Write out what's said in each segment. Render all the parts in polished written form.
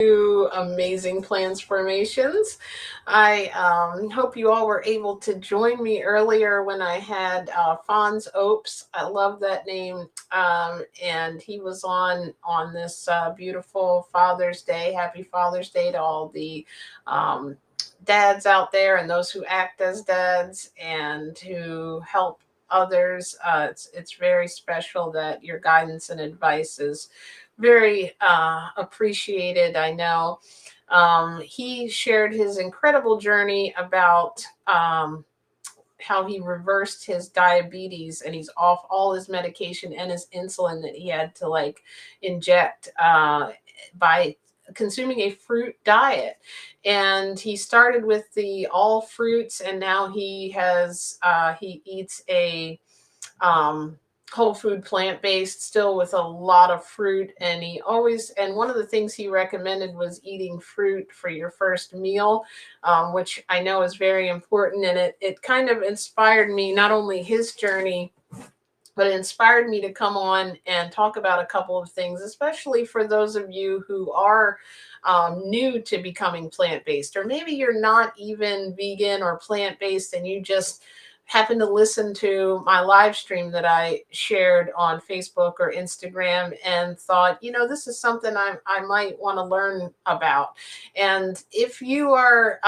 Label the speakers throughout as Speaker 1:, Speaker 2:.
Speaker 1: Amazing transformations. I hope you all were able to join me earlier when I had Fonz Opes. I love that name, and he was on this beautiful Father's Day. Happy Father's Day to all the um, dads out there and those who act as dads and who help others. It's very special that your guidance and advice is very appreciated. I know he shared his incredible journey about how he reversed his diabetes and he's off all his medication and his insulin that he had to like inject by consuming a fruit diet. And he started with the all fruits, and now he eats a um, whole food plant based, still with a lot of fruit. And one of the things he recommended was eating fruit for your first meal, which I know is very important. And it kind of inspired me, not only his journey, but it inspired me to come on and talk about a couple of things, especially for those of you who are new to becoming plant based, or maybe you're not even vegan or plant based and you just happened to listen to my live stream that I shared on Facebook or Instagram and thought, this is something I might want to learn about. And if you are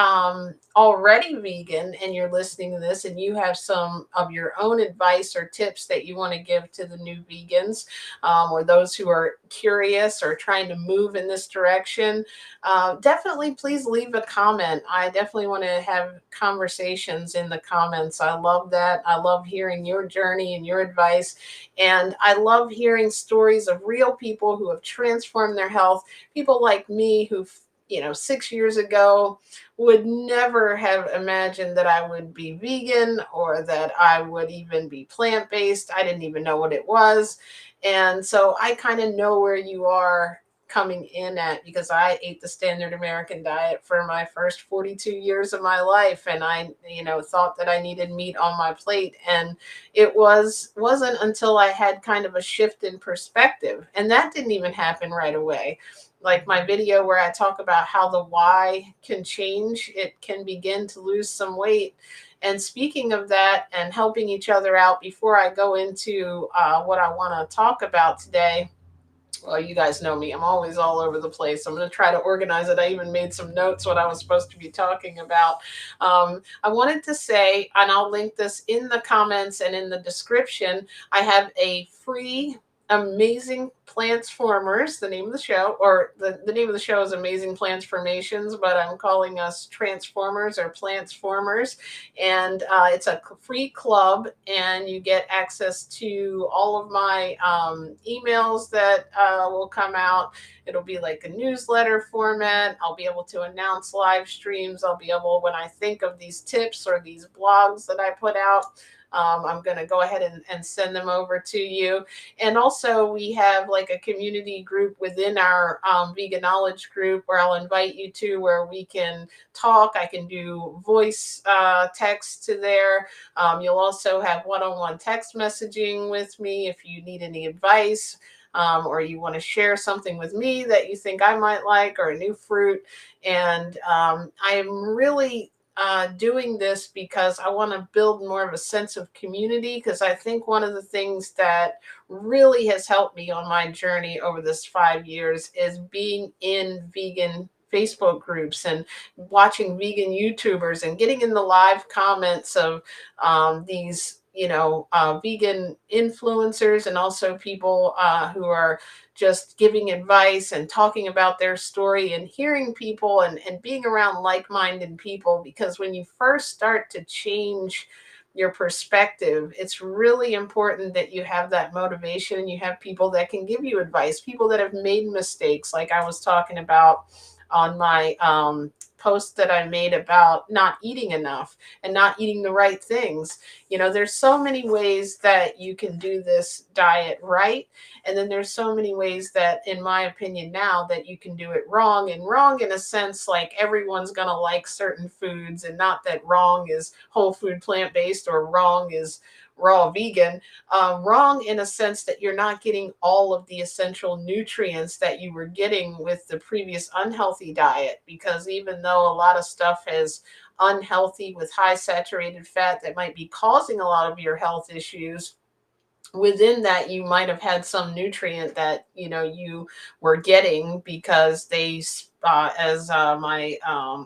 Speaker 1: already vegan and you're listening to this and you have some of your own advice or tips that you want to give to the new vegans, or those who are curious or trying to move in this direction, definitely please leave a comment. I definitely want to have conversations in the comments. I love that. I love hearing your journey and your advice. And I love hearing stories of real people who have transformed their health, people like me who 6 years ago would never have imagined that I would be vegan or that I would even be plant based. I didn't even know what it was. And so I kind of know where you are coming in at, because I ate the standard American diet for my first 42 years of my life, and I thought that I needed meat on my plate, and it wasn't until I had kind of a shift in perspective, and that didn't even happen right away. Like my video where I talk about how the why can change, it can begin to lose some weight. And speaking of that and helping each other out, before I go into what I want to talk about today, well, you guys know me. I'm always all over the place. I'm going to try to organize it. I even made some notes what I was supposed to be talking about. I wanted to say, and I'll link this in the comments and in the description, I have a free Amazing Transformers, the name of the show, or the name of the show is Amazing Transformations, but I'm calling us Transformers or Plantsformers. And it's a free club, and you get access to all of my emails that will come out. It'll be like a newsletter format. I'll be able to announce live streams. I'll be able, when I think of these tips or these blogs that I put out, I'm going to go ahead and send them over to you. And also, we have like a community group within our vegan knowledge group where I'll invite you to, where we can talk. I can do voice text to there. You'll also have one-on-one text messaging with me if you need any advice. Or you want to share something with me that you think I might like, or a new fruit. And I am really doing this because I want to build more of a sense of community, because I think one of the things that really has helped me on my journey over this 5 years is being in vegan Facebook groups and watching vegan YouTubers and getting in the live comments of these vegan influencers, and also people who are just giving advice and talking about their story, and hearing people and being around like-minded people. Because when you first start to change your perspective, it's really important that you have that motivation and you have people that can give you advice, people that have made mistakes, like I was talking about on my post that I made about not eating enough and not eating the right things. There's so many ways that you can do this diet right. And then there's so many ways that, in my opinion now, that you can do it wrong. And wrong in a sense, like everyone's going to like certain foods, and not that wrong is whole food plant-based or wrong is raw vegan. Wrong in a sense that you're not getting all of the essential nutrients that you were getting with the previous unhealthy diet. Because even though a lot of stuff is unhealthy with high saturated fat that might be causing a lot of your health issues, within that you might have had some nutrient that you were getting because they as my I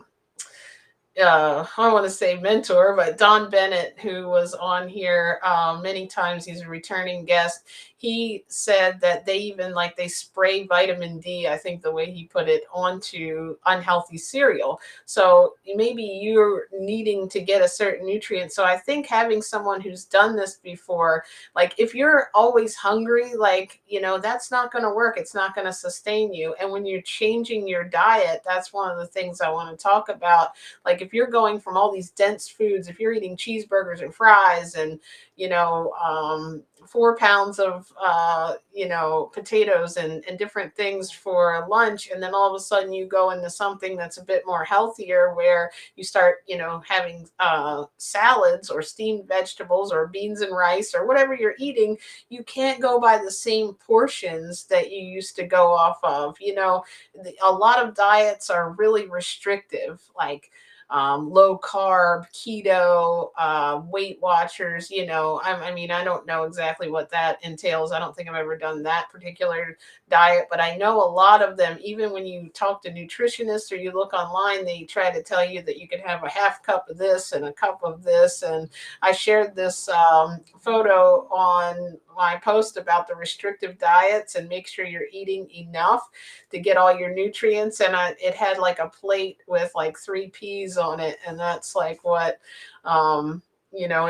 Speaker 1: want to say mentor, but Don Bennett, who was on here many times, he's a returning guest. He said that they even like they spray vitamin D, I think the way he put it, onto unhealthy cereal. So maybe you're needing to get a certain nutrient. So I think having someone who's done this before, like if you're always hungry, like, that's not going to work. It's not going to sustain you. And when you're changing your diet, that's one of the things I want to talk about. Like if you're going from all these dense foods, if you're eating cheeseburgers and fries and 4 pounds of potatoes and different things for lunch, and then all of a sudden you go into something that's a bit more healthier, where you start having salads or steamed vegetables or beans and rice or whatever you're eating, you can't go by the same portions that you used to go off of. A lot of diets are really restrictive, like low carb, keto, Weight Watchers. I mean, I don't know exactly what that entails. I don't think I've ever done that particular diet, but I know a lot of them, even when you talk to nutritionists or you look online, they try to tell you that you can have a half cup of this and a cup of this. And I shared this photo on my post about the restrictive diets and make sure you're eating enough to get all your nutrients. And it had like a plate with like 3 peas on it. And that's like what,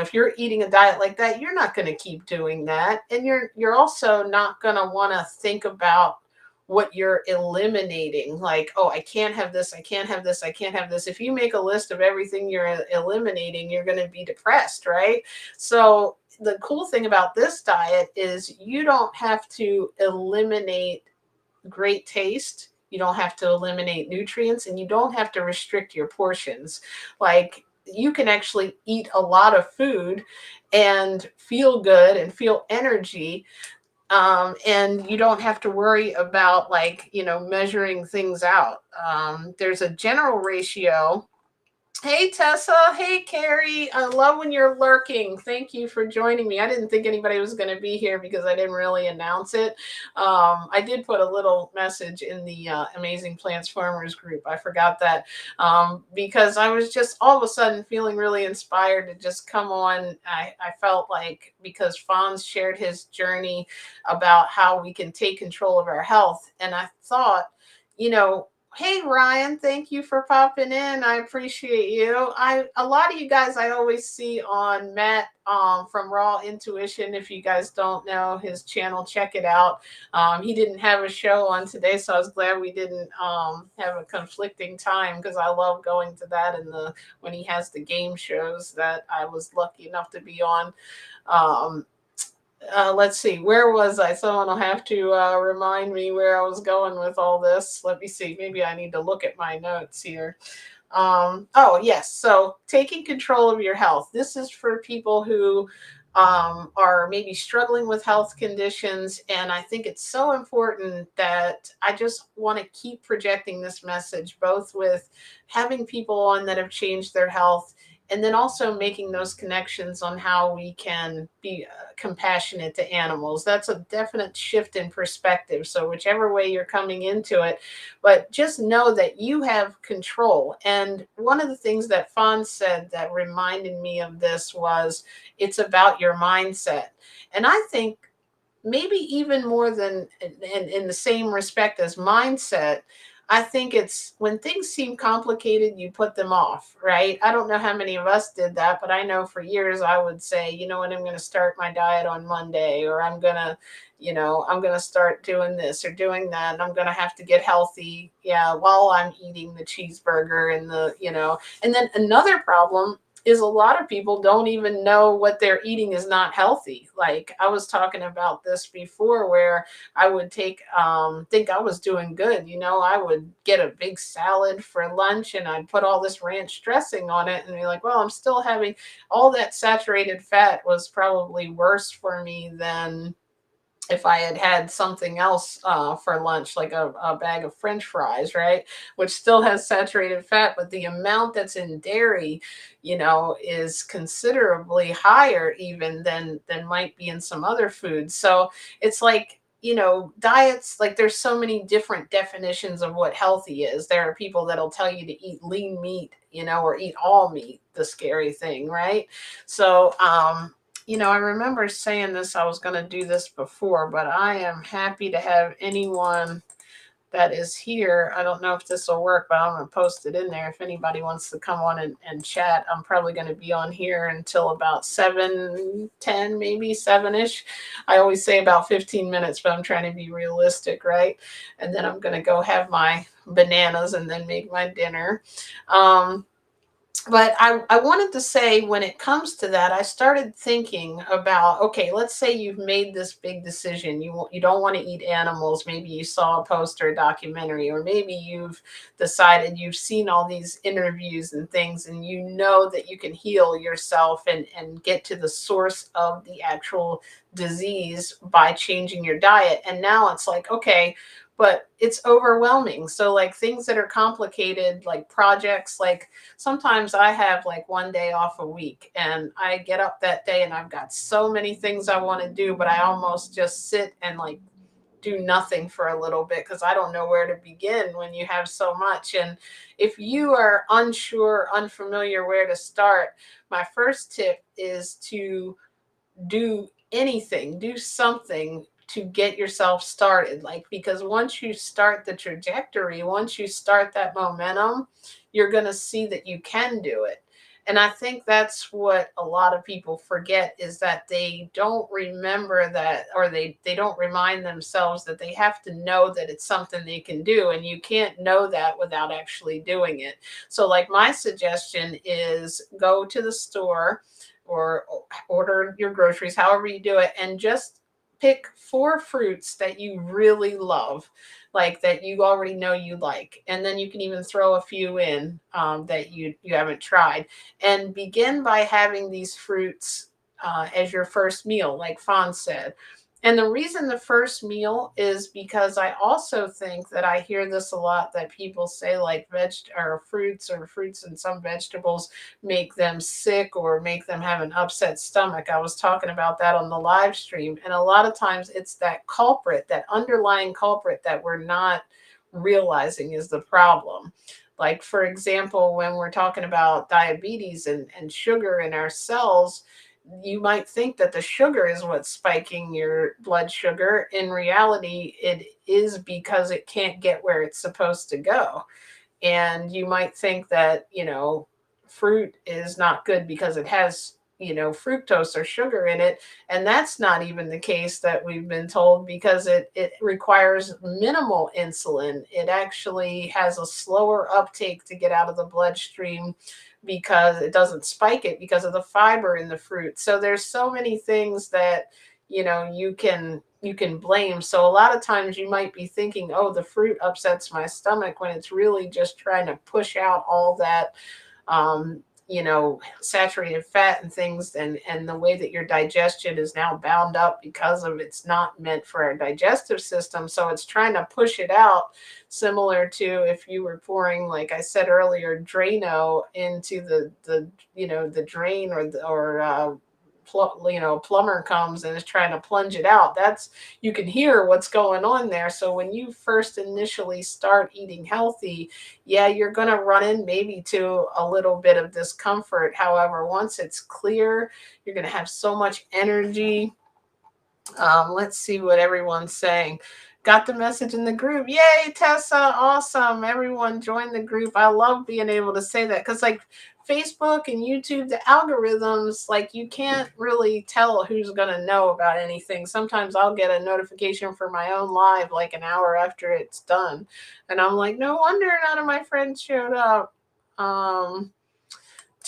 Speaker 1: if you're eating a diet like that, you're not going to keep doing that. And you're also not going to want to think about what you're eliminating. Like, oh, I can't have this, I can't have this, I can't have this. If you make a list of everything you're eliminating, you're going to be depressed, right? So the cool thing about this diet is you don't have to eliminate great taste. You don't have to eliminate nutrients, and you don't have to restrict your portions. Like you can actually eat a lot of food and feel good and feel energy. And you don't have to worry about like, measuring things out. There's a general ratio. Hey Tessa, hey Carrie. I love when you're lurking. Thank you for joining me. I didn't think anybody was going to be here because I didn't really announce it. I did put a little message in the Amazing Plants Farmers group. I forgot that because I was just all of a sudden feeling really inspired to just come on. I felt like because Fonz shared his journey about how we can take control of our health, and I thought, you know, hey Ryan, thank you for popping in. I appreciate you. A lot of you guys I always see on Matt from Raw Intuition. If you guys don't know his channel, check it out. He didn't have a show on today, so I was glad we didn't have a conflicting time, because I love going to that and when he has the game shows that I was lucky enough to be on. Let's see, where was I? Someone will have to remind me where I was going with all this. Let me see. Maybe I need to look at my notes here. Oh, yes. So taking control of your health. This is for people who are maybe struggling with health conditions. And I think it's so important that I just want to keep projecting this message, both with having people on that have changed their health, and then also making those connections on how we can be compassionate to animals. That's a definite shift in perspective. So whichever way you're coming into it, but just know that you have control. And one of the things that Fawn said that reminded me of this was, it's about your mindset. And I think maybe even more than in the same respect as mindset, I think it's when things seem complicated, you put them off, right? I don't know how many of us did that, but I know for years I would say, you know what, I'm going to start my diet on Monday, or I'm going to, I'm going to start doing this or doing that. And I'm going to have to get healthy. Yeah. While I'm eating the cheeseburger and and then another problem is a lot of people don't even know what they're eating is not healthy. Like I was talking about this before, where I would take think I was doing good. I would get a big salad for lunch and I'd put all this ranch dressing on it and be like, well, I'm still having all that saturated fat. Was probably worse for me than if I had had something else for lunch, like a bag of French fries, right? Which still has saturated fat, but the amount that's in dairy, is considerably higher even than might be in some other foods. So it's like, diets, like there's so many different definitions of what healthy is. There are people that'll tell you to eat lean meat, or eat all meat, the scary thing, right? So, I remember saying this, I was going to do this before, but I am happy to have anyone that is here. I don't know if this will work, but I'm going to post it in there. If anybody wants to come on and chat, I'm probably going to be on here until about 7:10, maybe 7-ish. I always say about 15 minutes, but I'm trying to be realistic, right? And then I'm going to go have my bananas and then make my dinner. But I wanted to say, when it comes to that, I started thinking about, okay, let's say you've made this big decision. You don't want to eat animals. Maybe you saw a post or a documentary, or maybe you've decided, you've seen all these interviews and things, and you know that you can heal yourself and get to the source of the actual disease by changing your diet. And now it's like, okay, but it's overwhelming. So like things that are complicated, like projects, like sometimes I have like one day off a week and I get up that day and I've got so many things I want to do, but I almost just sit and like do nothing for a little bit because I don't know where to begin when you have so much. And if you are unsure, unfamiliar where to start, my first tip is to do anything, do something to get yourself started. Like, because once you start the trajectory, once you start that momentum, you're going to see that you can do it. And I think that's what a lot of people forget, is that they don't remember that, or they don't remind themselves that they have to know that it's something they can do. And you can't know that without actually doing it. So like my suggestion is, go to the store or order your groceries, however you do it, and just pick 4 fruits that you really love, like that you already know you like, and then you can even throw a few in that you haven't tried, and begin by having these fruits as your first meal, like Fawn said. And the reason the first meal is because I also think that I hear this a lot, that people say like fruits and some vegetables make them sick or make them have an upset stomach. I was talking about that on the live stream. And a lot of times it's that culprit, that underlying culprit, that we're not realizing is the problem. Like, for example, when we're talking about diabetes and sugar in our cells, you might think that the sugar is what's spiking your blood sugar. In reality, it is because it can't get where it's supposed to go. And you might think that, fruit is not good because it has, fructose or sugar in it. And that's not even the case, that we've been told, because it requires minimal insulin. It actually has a slower uptake to get out of the bloodstream, because it doesn't spike it because of the fiber in the fruit. So there's so many things that, you can blame. So a lot of times you might be thinking, oh, the fruit upsets my stomach, when it's really just trying to push out all that saturated fat and things, and the way that your digestion is now bound up, because of it's not meant for our digestive system. So it's trying to push it out, similar to if you were pouring, like I said earlier, Drano into the drain, plumber comes and is trying to plunge it out. That's, you can hear what's going on there. So when you first initially start eating healthy, yeah, you're going to run in maybe to a little bit of discomfort. However, once it's clear, you're going to have so much energy. Let's see what everyone's saying. Got the message in the group. Yay, Tessa. Awesome. Everyone join the group. I love being able to say that, because like Facebook and YouTube, the algorithms, like you can't really tell who's going to know about anything. Sometimes I'll get a notification for my own live like an hour after it's done. And I'm like, no wonder none of my friends showed up.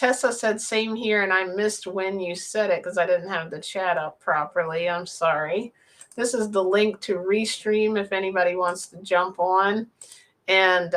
Speaker 1: Tessa said same here, and I missed when you said it because I didn't have the chat up properly. I'm sorry. This is the link to Restream if anybody wants to jump on. And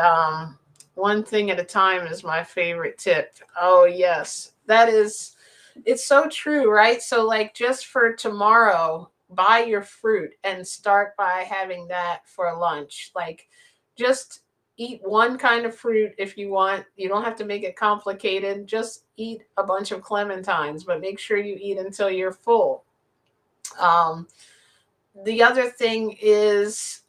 Speaker 1: one thing at a time is my favorite tip. Oh, yes. That is, it's so true, right? So, like, just for tomorrow, buy your fruit and start by having that for lunch. Like, just eat one kind of fruit if you want. You don't have to make it complicated. Just eat a bunch of clementines, but make sure you eat until you're full. Um, the other thing is,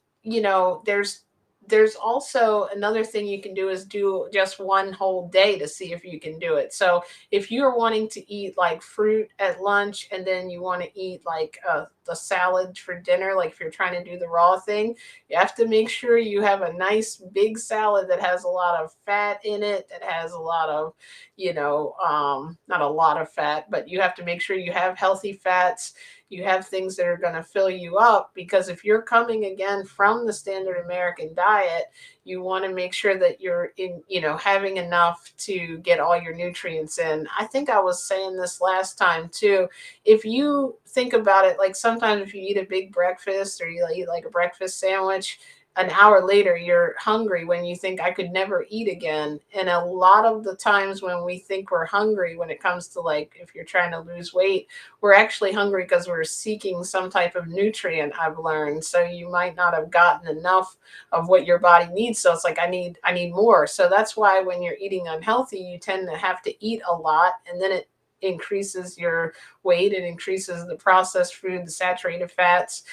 Speaker 1: there's also another thing you can do is do just one whole day to see if you can do it. So if you're wanting to eat like fruit at lunch and then you want to eat like the salad for dinner, like if you're trying to do the raw thing, you have to make sure you have a nice big salad that has a lot of fat in it, that has a lot of, not a lot of fat, but you have to make sure you have healthy fats. You have things that are going to fill you up, because if you're coming again from the standard American diet, you want to make sure that you're in, having enough to get all your nutrients in. I think I was saying this last time too. If you think about it, like sometimes if you eat a big breakfast or you eat like a breakfast sandwich, an hour later you're hungry when you think I could never eat again. And a lot of the times when we think we're hungry, when it comes to like if you're trying to lose weight, we're actually hungry because we're seeking some type of nutrient, I've learned. So you might not have gotten enough of what your body needs. So it's like I need more. So that's why when you're eating unhealthy, you tend to have to eat a lot, and then it increases your weight, it increases the processed food, the saturated fats,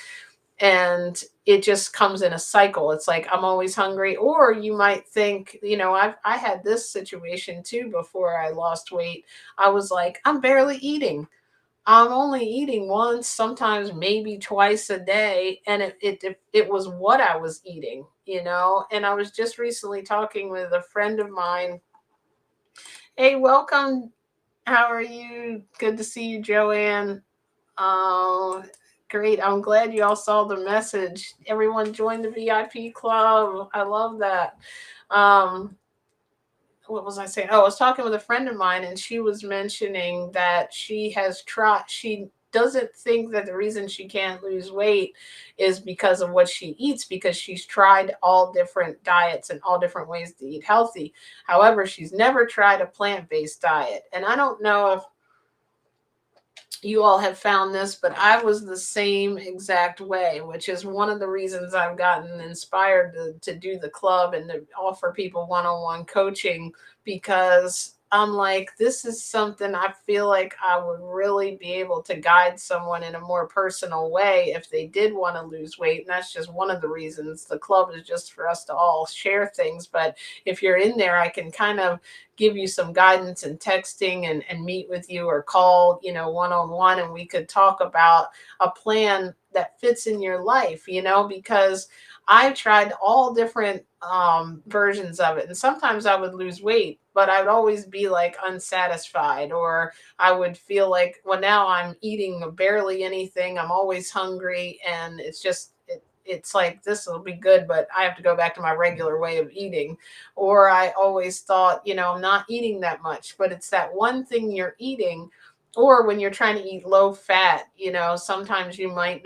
Speaker 1: and it just comes in a cycle. It's like I'm always hungry. Or you might think, I had this situation too before I lost weight. I was like, I'm barely eating. I'm only eating once, sometimes maybe twice a day, and it was what I was eating. And I was just recently talking with a friend of mine. Hey, welcome. How are you? Good to see you, Joanne. Oh, great. I'm glad you all saw the message. Everyone joined the VIP club. I love that. Um, what was I saying? Oh, I was talking with a friend of mine, and she was mentioning that she doesn't think that the reason she can't lose weight is because of what she eats, because she's tried all different diets and all different ways to eat healthy. However, she's never tried a plant-based diet. And I don't know if you all have found this, but I was the same exact way, which is one of the reasons I've gotten inspired to do the club and to offer people one-on-one coaching, because I'm like, this is something I feel like I would really be able to guide someone in a more personal way if they did want to lose weight. And that's just one of the reasons. The club is just for us to all share things. But if you're in there, I can kind of give you some guidance and texting and meet with you, or call, one-on-one, and we could talk about a plan that fits in your life, because I tried all different versions of it. And sometimes I would lose weight, but I would always be like unsatisfied, or I would feel like, well, now I'm eating barely anything. I'm always hungry. And it's like, this will be good, but I have to go back to my regular way of eating. Or I always thought, I'm not eating that much, but it's that one thing you're eating. Or when you're trying to eat low fat, sometimes you might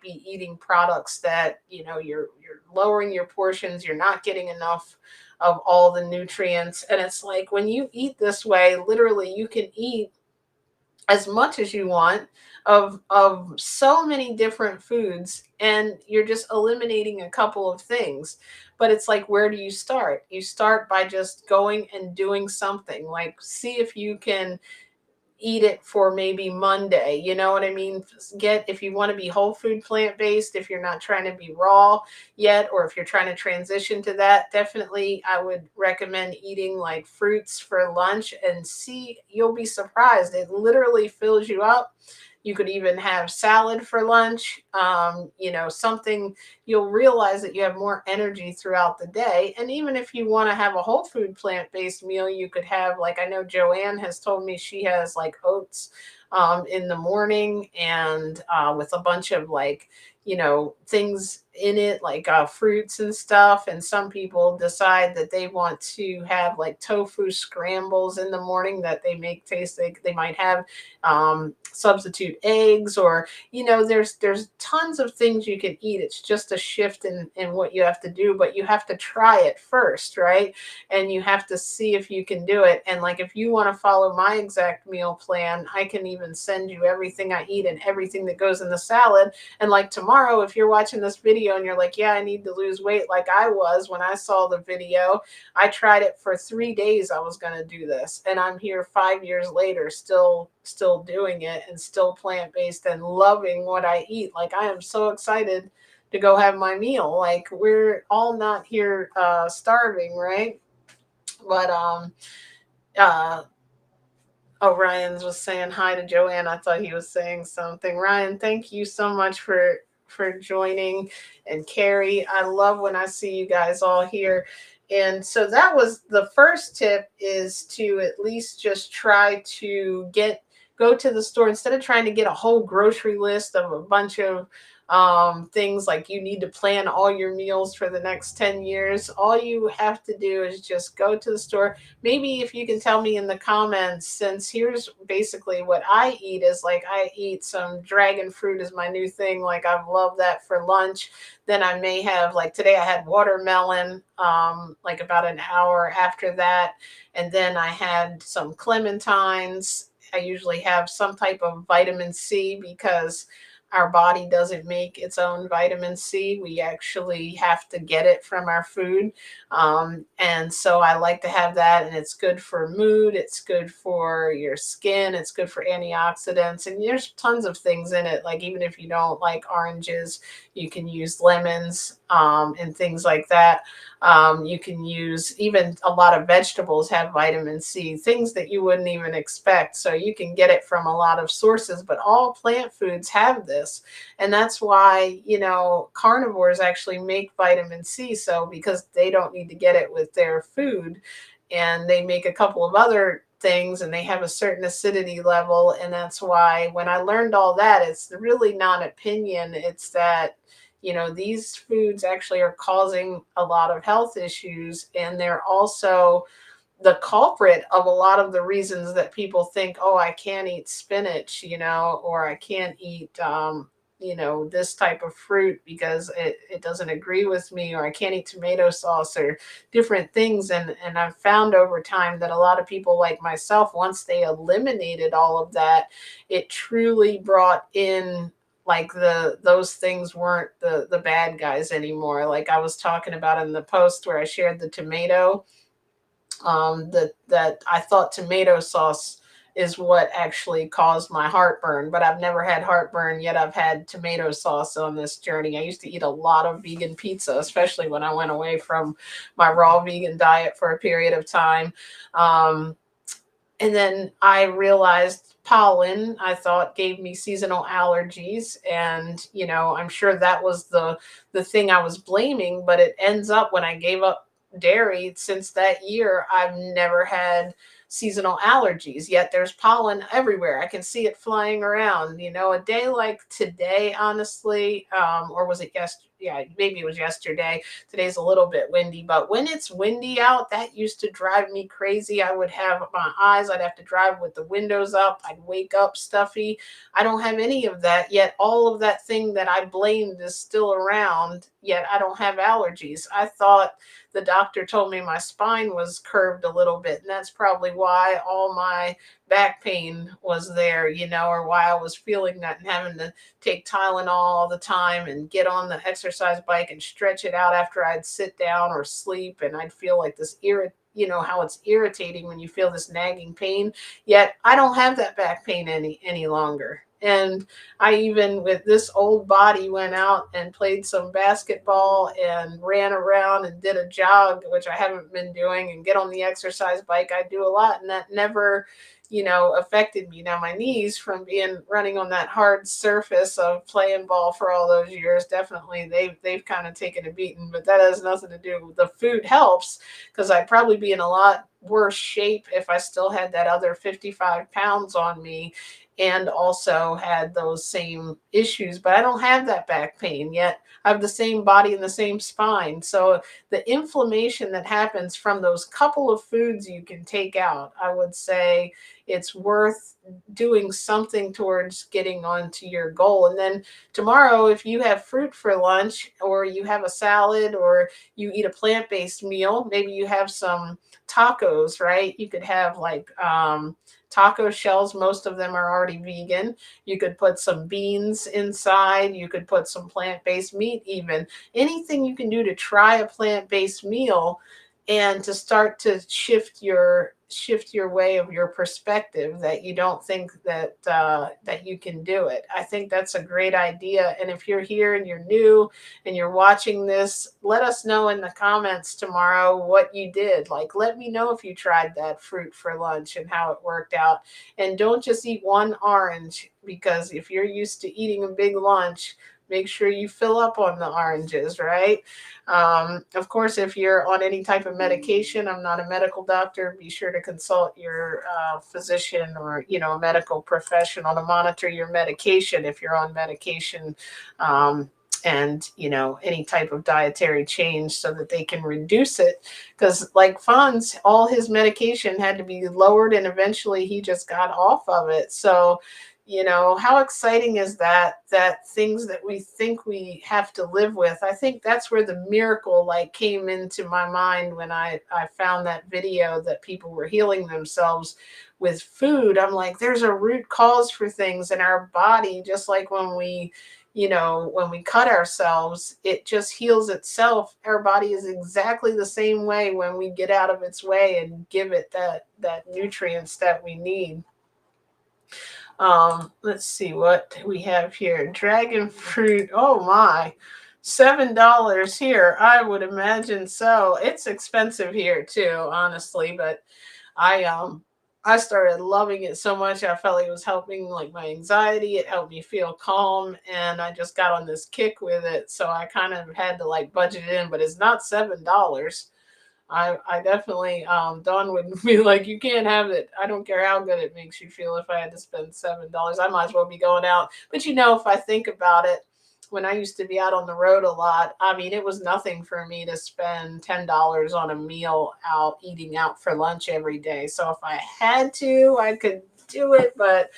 Speaker 1: be eating products that, you're lowering your portions, you're not getting enough of all the nutrients. And it's like, when you eat this way, literally you can eat as much as you want of so many different foods, and you're just eliminating a couple of things. But it's like, where do you start? You start by just going and doing something, like see if you can eat it for maybe Monday. You know what I mean? If you want to be whole food plant based, if you're not trying to be raw yet, or if you're trying to transition to that, definitely I would recommend eating like fruits for lunch, and see, you'll be surprised. It literally fills you up. You could even have salad for lunch, something. You'll realize that you have more energy throughout the day. And even if you want to have a whole food plant-based meal, you could have, like, I know Joanne has told me she has like oats in the morning, and with a bunch of like, things in it, like fruits and stuff. And some people decide that they want to have like tofu scrambles in the morning that they make taste like they might have substitute eggs, or there's tons of things you can eat. It's just a shift in what you have to do, but you have to try it first, right? And you have to see if you can do it. And like if you want to follow my exact meal plan, I can even send you everything I eat and everything that goes in the salad. And like tomorrow, if you're watching this video and you're like, yeah, I need to lose weight, like I was when I saw the video, I tried it for 3 days. I was going to do this, and I'm here 5 years later, still doing it and still plant-based and loving what I eat. Like I am so excited to go have my meal. Like we're all not here starving, right? But uh oh, Ryan's was saying hi to Joanne. I thought he was saying something. Ryan, thank you so much for joining. And Carrie, I love when I see you guys all here. And so that was the first tip, is to at least just try to go to the store instead of trying to get a whole grocery list of a bunch of things. Like you need to plan all your meals for the next 10 years. All you have to do is just go to the store. Maybe if you can tell me in the comments, since here's basically what I eat, is like I eat some dragon fruit is my new thing. Like I love that for lunch. Then I may have, like today I had watermelon, like about an hour after that. And then I had some clementines. I usually have some type of vitamin C, because our body doesn't make its own vitamin C. We actually have to get it from our food. And so I like to have that, and it's good for mood. It's good for your skin. It's good for antioxidants. And there's tons of things in it. Like even if you don't like oranges, you can use lemons and things like that. You can use, even a lot of vegetables have vitamin C, things that you wouldn't even expect. So you can get it from a lot of sources, but all plant foods have this. And that's why, carnivores actually make vitamin C. So because they don't need to get it with their food, and they make a couple of other things, and they have a certain acidity level. And that's why when I learned all that, it's really not opinion. It's that these foods actually are causing a lot of health issues, and they're also the culprit of a lot of the reasons that people think, oh, I can't eat spinach, or I can't eat, this type of fruit because it doesn't agree with me, or I can't eat tomato sauce, or different things. And I've found over time that a lot of people like myself, once they eliminated all of that, it truly brought in, like, those things weren't the bad guys anymore. Like I was talking about in the post where I shared the tomato, that I thought tomato sauce is what actually caused my heartburn, but I've never had heartburn, yet I've had tomato sauce on this journey. I used to eat a lot of vegan pizza, especially when I went away from my raw vegan diet for a period of time. Um, and then I realized pollen, I thought, gave me seasonal allergies. And, I'm sure that was the thing I was blaming, but it ends up when I gave up dairy, since that year, I've never had seasonal allergies. Yet there's pollen everywhere. I can see it flying around. A day like today, honestly, or was it yesterday? Yeah, maybe it was yesterday. Today's a little bit windy, but when it's windy out, that used to drive me crazy. I would have my eyes, I'd have to drive with the windows up. I'd wake up stuffy. I don't have any of that, yet all of that thing that I blamed is still around, yet I don't have allergies. I thought the doctor told me my spine was curved a little bit, and that's probably why all my back pain was there, or why I was feeling that, and having to take Tylenol all the time and get on the exercise bike and stretch it out after I'd sit down or sleep, and I'd feel like this how it's irritating when you feel this nagging pain. Yet I don't have that back pain any longer. And I, even with this old body, went out and played some basketball and ran around and did a jog, which I haven't been doing, and get on the exercise bike. I do a lot, and that never affected me. Now my knees, from being running on that hard surface of playing ball for all those years, definitely they've kind of taken a beating, but that has nothing to do with the food. Helps, because I'd probably be in a lot worse shape if I still had that other 55 pounds on me. and also had those same issues, but I don't have that back pain yet. I have the same body and the same spine. So the inflammation that happens from those couple of foods you can take out, I would say it's worth doing something towards getting onto your goal. And then tomorrow, if you have fruit for lunch, or you have a salad, or you eat a plant-based meal, maybe you have some tacos, right? You could have like taco shells. Most of them are already vegan. You could put some beans inside. You could put some plant-based meat, even anything you can do to try a plant-based meal, and to start to shift your way of your perspective, that you don't think that you can do it. I think that's a great idea. And if you're here and you're new and you're watching this, let us know in the comments tomorrow what you did. Like, let me know if you tried that fruit for lunch and how it worked out. And don't just eat one orange, because if you're used to eating a big lunch, make sure you fill up on the oranges, right? Of course, if you're on any type of medication, I'm not a medical doctor. Be sure to consult your physician, or a medical professional, to monitor your medication if you're on medication. And any type of dietary change, so that they can reduce it, because like Fonz, all his medication had to be lowered, and eventually he just got off of it. So how exciting is that things that we think we have to live with. I think that's where the miracle like came into my mind when I found that video that people were healing themselves with food. I'm like, there's a root cause for things in our body, just like when we cut ourselves, it just heals itself. Our body is exactly the same way when we get out of its way and give it that nutrients that we need. Let's see what we have here. Dragon fruit. Oh my. $7 here. I would imagine so. It's expensive here too, honestly, but I started loving it so much. I felt like it was helping like my anxiety. It helped me feel calm, and I just got on this kick with it. So I kind of had to like budget it in, but it's not $7. I definitely Dawn would be like, you can't have it. I don't care how good it makes you feel. If I had to spend $7, I might as well be going out. But if I think about it, when I used to be out on the road a lot, I mean, it was nothing for me to spend $10 on a meal out, eating out for lunch every day. So if I had to, I could do it, but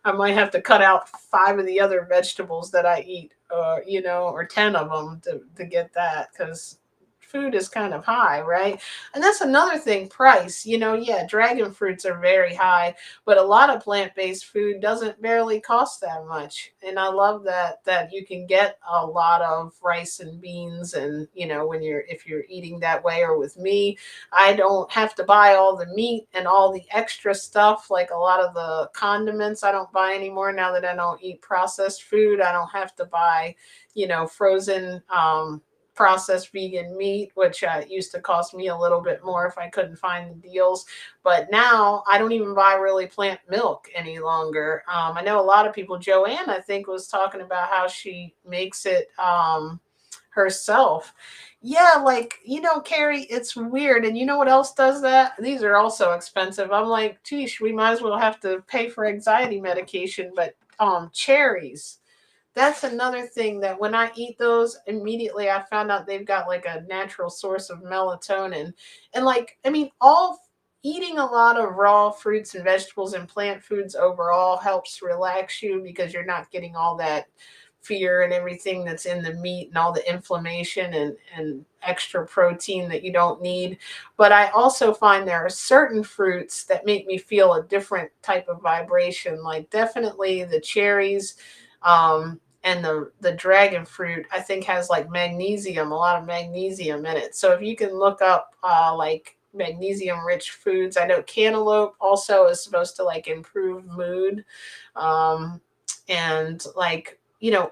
Speaker 1: I might have to cut out five of the other vegetables that I eat, or 10 of them to get that, because food is kind of high, right? And that's another thing, price. Yeah, dragon fruits are very high, but a lot of plant-based food doesn't barely cost that much. And I love that you can get a lot of rice and beans, and when if you're eating that way, or with me, I don't have to buy all the meat and all the extra stuff, like a lot of the condiments I don't buy anymore now that I don't eat processed food. I don't have to buy frozen processed vegan meat, which used to cost me a little bit more if I couldn't find the deals. But now I don't even buy really plant milk any longer. I know a lot of people, Joanne, I think, was talking about how she makes it herself. Yeah, like, Carrie, it's weird. And you know what else does that? These are also expensive. I'm like, geez, we might as well have to pay for anxiety medication. But cherries, that's another thing, that when I eat those, immediately I found out they've got like a natural source of melatonin. And like, I mean, all eating a lot of raw fruits and vegetables and plant foods overall helps relax you, because you're not getting all that fear and everything that's in the meat, and all the inflammation and extra protein that you don't need. But I also find there are certain fruits that make me feel a different type of vibration, like definitely the cherries, and the dragon fruit, I think, has like magnesium, a lot of magnesium in it. So if you can look up like magnesium rich foods. I know cantaloupe also is supposed to like improve mood. um and like,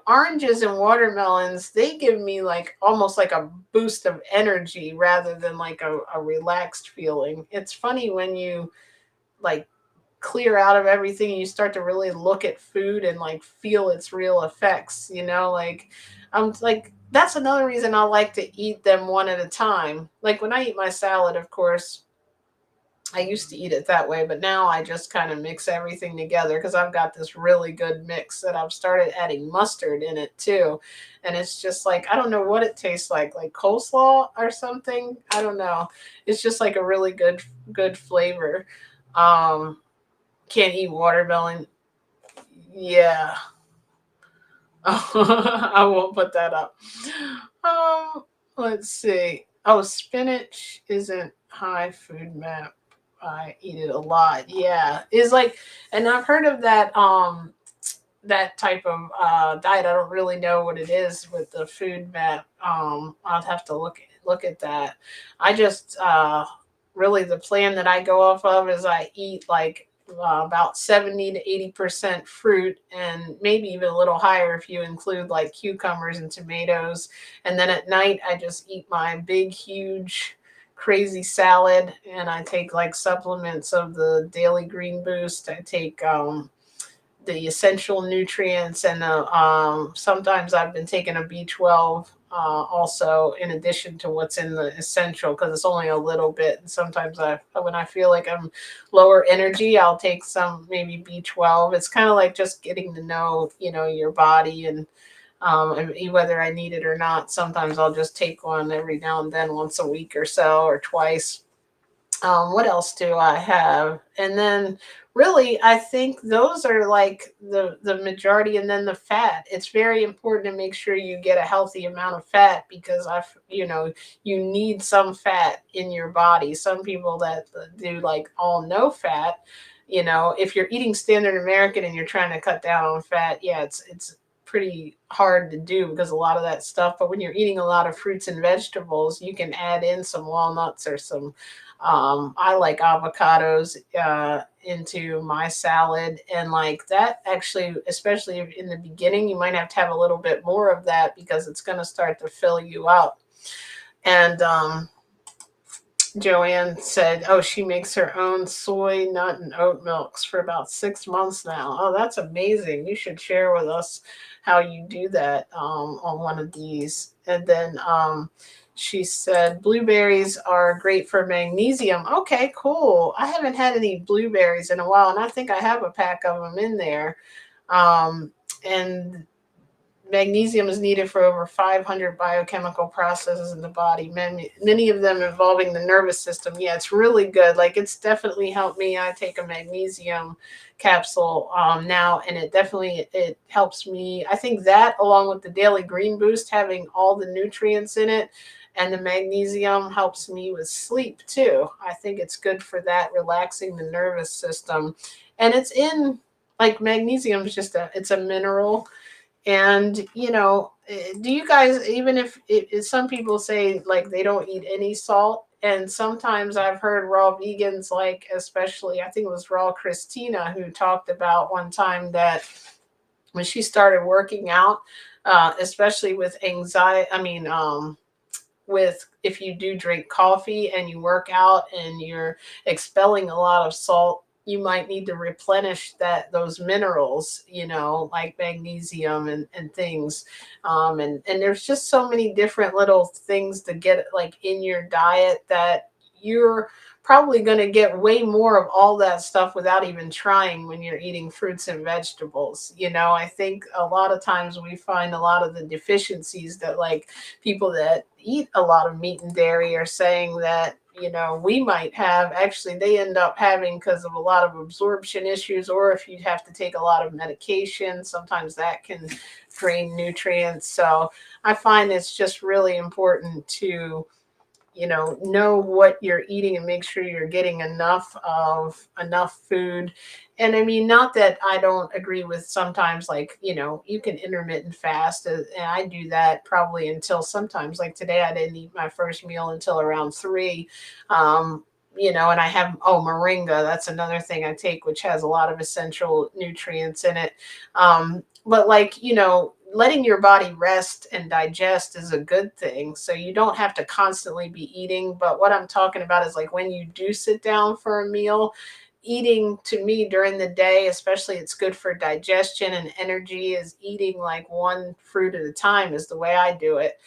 Speaker 1: oranges and watermelons, they give me like almost like a boost of energy, rather than like a relaxed feeling. It's funny when you like clear out of everything and you start to really look at food and like feel its real effects, like I'm like, that's another reason I like to eat them one at a time. Like when I eat my salad, of course, I used to eat it that way, but now I just kind of mix everything together because I've got this really good mix that I've started adding mustard in it too. And it's just like, I don't know what it tastes like coleslaw or something. I don't know. It's just like a really good flavor. Um, can't eat watermelon. Yeah. I won't put that up. Um, let's see. Oh, spinach isn't high food map. I eat it a lot. Yeah. It's like, and I've heard of that type of diet. I don't really know what it is with the food map. I'll have to look at that. I just really, the plan that I go off of is I eat like about 70 to 80% fruit, and maybe even a little higher if you include like cucumbers and tomatoes. And then at night I just eat my big huge crazy salad, and I take like supplements of the daily green boost. I take the essential nutrients, and sometimes I've been taking a B12 also in addition to what's in the essential, because it's only a little bit. And sometimes when I feel like I'm lower energy, I'll take some maybe B12. It's kind of like just getting to know, your body, and whether I need it or not. Sometimes I'll just take one every now and then, once a week or so, or twice. What else do I have? And then really, I think those are like the majority. And then the fat, it's very important to make sure you get a healthy amount of fat, because you need some fat in your body. Some people that do like all no fat, if you're eating standard American and you're trying to cut down on fat, yeah, it's pretty hard to do because a lot of that stuff. But when you're eating a lot of fruits and vegetables, you can add in some walnuts or some I like avocados into my salad, and like that actually, especially in the beginning, you might have to have a little bit more of that because it's going to start to fill you up. And Joanne said, oh, she makes her own soy, nut, and oat milks for about 6 months now. Oh, that's amazing. You should share with us how you do that on one of these. And then she said, blueberries are great for magnesium. Okay, cool. I haven't had any blueberries in a while, and I think I have a pack of them in there. And magnesium is needed for over 500 biochemical processes in the body, many of them involving the nervous system. Yeah, it's really good. Like, it's definitely helped me. I take a magnesium capsule now, and it helps me. I think that, along with the daily green boost, having all the nutrients in it, and the magnesium helps me with sleep too. I think it's good for that, relaxing the nervous system. And it's in, like, magnesium is just it's a mineral. And do you guys, even if some people say like they don't eat any salt, and sometimes I've heard raw vegans, like, especially I think it was raw Christina who talked about one time that when she started working out, especially with anxiety, I mean, with if you do drink coffee and you work out and you're expelling a lot of salt, you might need to replenish those minerals, like magnesium and things. And there's just so many different little things to get like in your diet that you're probably going to get way more of all that stuff without even trying when you're eating fruits and vegetables. I think a lot of times we find a lot of the deficiencies that, like, people that eat a lot of meat and dairy are saying that we might have, actually they end up having because of a lot of absorption issues, or if you have to take a lot of medication, sometimes that can drain nutrients. So I find it's just really important to know what you're eating and make sure you're getting enough food. And I mean, not that I don't agree with sometimes, like, you can intermittent fast, and I do that probably until sometimes, like today I didn't eat my first meal until around 3. And I have, moringa, that's another thing I take, which has a lot of essential nutrients in it. But like, letting your body rest and digest is a good thing. So you don't have to constantly be eating. But what I'm talking about is like when you do sit down for a meal, eating to me during the day, especially it's good for digestion and energy, is eating like one fruit at a time, is the way I do it.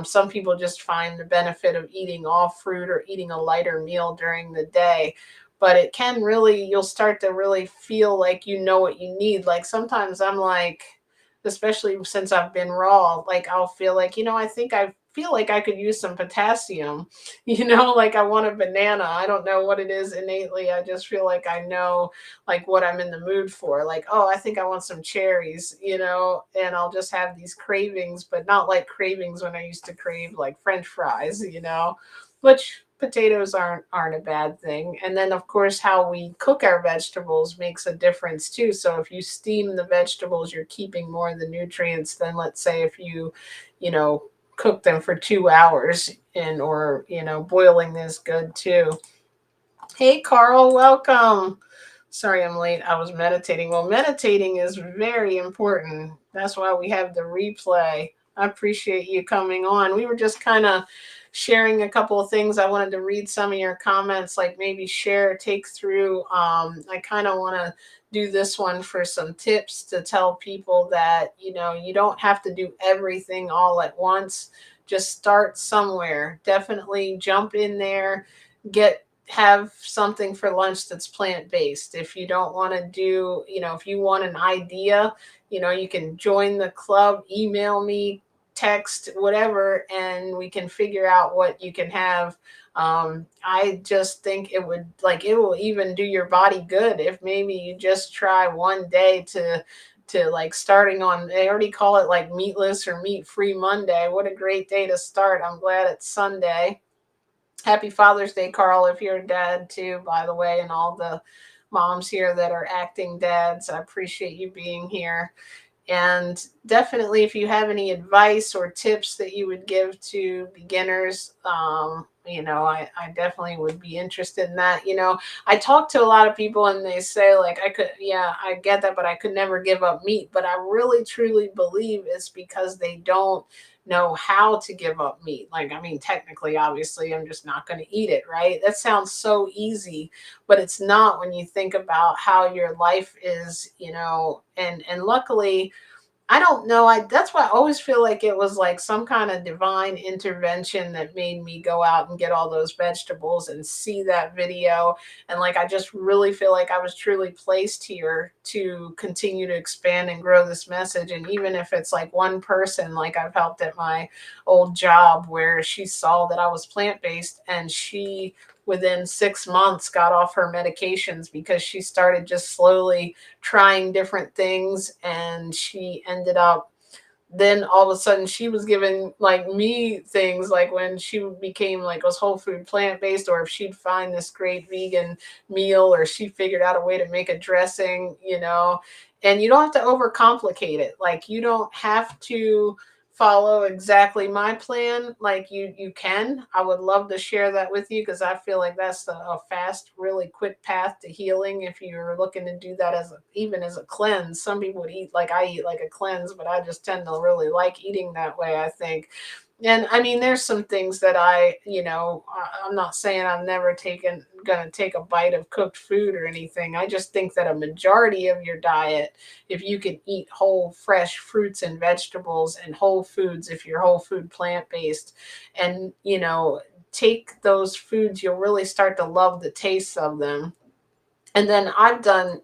Speaker 1: Some people just find the benefit of eating all fruit or eating a lighter meal during the day. But it can really, you'll start to really feel like you know what you need. Like sometimes I'm like, especially since I've been raw, like I'll feel like, I think I feel like I could use some potassium, like I want a banana. I don't know what it is innately. I just feel like I know like what I'm in the mood for. Like, oh, I think I want some cherries, and I'll just have these cravings, but not like cravings when I used to crave like French fries, which potatoes aren't a bad thing. And then of course how we cook our vegetables makes a difference too. So if you steam the vegetables, you're keeping more of the nutrients than, let's say, if you know cook them for 2 hours, and or boiling is good too. Hey Carl, welcome. Sorry I'm late. I was meditating. Well, meditating is very important. That's why we have the replay. I appreciate you coming on. We were just kind of sharing a couple of things. I wanted to read some of your comments, like maybe share, take through. I kind of want to do this one for some tips to tell people that, you don't have to do everything all at once. Just start somewhere. Definitely jump in there, have something for lunch that's plant based. If you don't want to do, if you want an idea, you can join the club, email me, text, whatever, and we can figure out what you can have. I just think it will even do your body good if maybe you just try one day to like starting on, they already call it like meatless or meat free Monday. What a great day to start. I'm glad it's Sunday. Happy Father's Day, Carl, if you're a dad too, by the way, and all the moms here that are acting dads. I appreciate you being here. And definitely, if you have any advice or tips that you would give to beginners, I definitely would be interested in that. I talk to a lot of people and they say, like, yeah, I get that, but I could never give up meat. But I really, truly believe it's because they don't know how to give up meat. Like, I mean, technically, obviously, I'm just not going to eat it, right? That sounds so easy, but it's not when you think about how your life is, and luckily, I don't know. That's why I always feel like it was like some kind of divine intervention that made me go out and get all those vegetables and see that video. And like I just really feel like I was truly placed here to continue to expand and grow this message. And even if it's like one person, like I've helped at my old job where she saw that I was plant-based, and she within 6 months got off her medications because she started just slowly trying different things, and she ended up, then all of a sudden she was giving like me things, like when she became like was whole food plant based, or if she'd find this great vegan meal, or she figured out a way to make a dressing, and you don't have to overcomplicate it. Like you don't have to follow exactly my plan. Like you can. I would love to share that with you because I feel like that's a fast, really quick path to healing if you're looking to do that even as a cleanse. Some people would eat like I eat, like a cleanse, but I just tend to really like eating that way, I think. And I mean, there's some things that I'm not saying I'm never gonna take a bite of cooked food or anything. I just think that a majority of your diet, if you can eat whole fresh fruits and vegetables and whole foods, if you're whole food plant based, and take those foods, you'll really start to love the taste of them. And then I've done,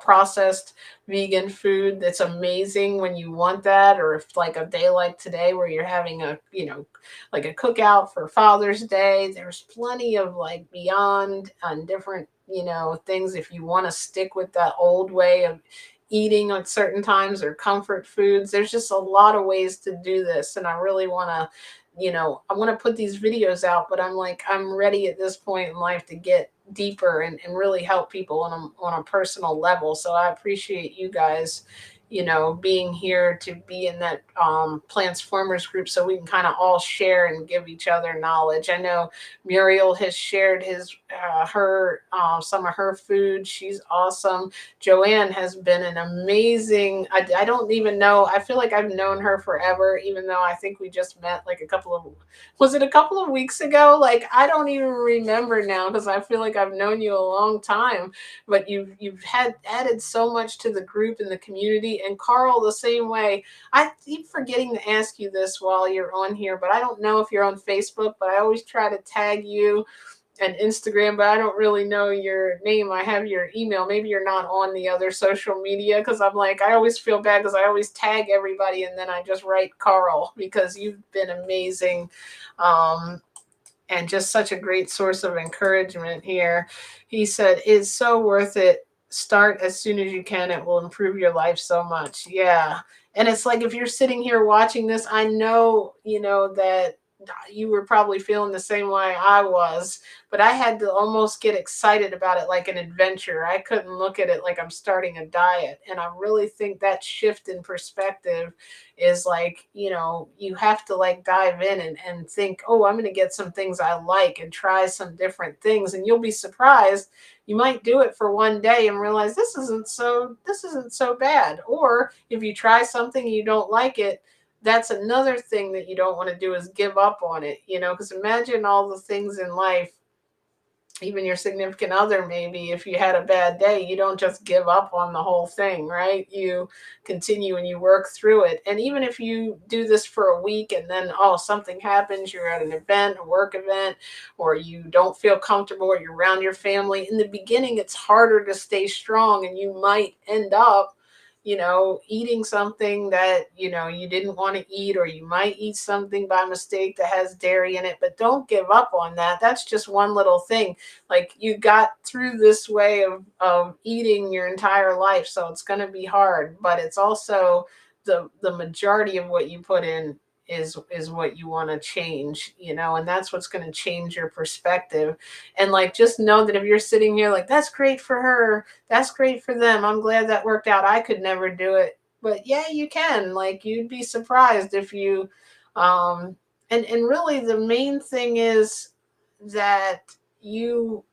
Speaker 1: processed vegan food that's amazing when you want that, or if like a day like today where you're having like a cookout for Father's Day, there's plenty of like Beyond and different, things if you want to stick with that old way of eating at certain times, or comfort foods. There's just a lot of ways to do this. And I really want to, I want to put these videos out, but I'm ready at this point in life to get deeper and really help people on a personal level. So I appreciate you guys, being here to be in that plants farmers group so we can kind of all share and give each other knowledge. I know Muriel has shared his her some of her food. She's awesome. Joanne has been an amazing. I don't even know. I feel like I've known her forever, even though I think we just met like a couple of was it a couple of weeks ago? Like I don't even remember now because I feel like I've known you a long time. But you've had added so much to the group and the community. And Carl, the same way. I keep forgetting to ask you this while you're on here, but I don't know if you're on Facebook. But I always try to tag you and Instagram, but I don't really know your name. I have your email. Maybe you're not on the other social media because I'm like, I always feel bad because I always tag everybody and then I just write Carl because you've been amazing. Um, and just such a great source of encouragement here. He said, it's so worth it. Start as soon as you can. It will improve your life so much. Yeah. And it's like if you're sitting here watching this, I know, that you were probably feeling the same way I was, but I had to almost get excited about it like an adventure. I couldn't look at it like I'm starting a diet. And I really think that shift in perspective is like, you have to like dive in and think, oh, I'm going to get some things I like and try some different things. And you'll be surprised. You might do it for one day and realize this isn't so bad. Or if you try something and you don't like it, that's another thing that you don't want to do is give up on it, because imagine all the things in life, even your significant other, maybe if you had a bad day, you don't just give up on the whole thing, right? You continue and you work through it. And even if you do this for a week and then, oh, something happens, you're at an event, a work event, or you don't feel comfortable or you're around your family, in the beginning, it's harder to stay strong and you might end up eating something that, you didn't want to eat, or you might eat something by mistake that has dairy in it, but don't give up on that. That's just one little thing. Like you got through this way of eating your entire life. So it's going to be hard, but it's also the majority of what you put in is what you want to change, and that's what's going to change your perspective. And like just know that if you're sitting here like that's great for her, that's great for them, I'm glad that worked out, I could never do it. But yeah, you can. Like you'd be surprised if you um and really the main thing is that you're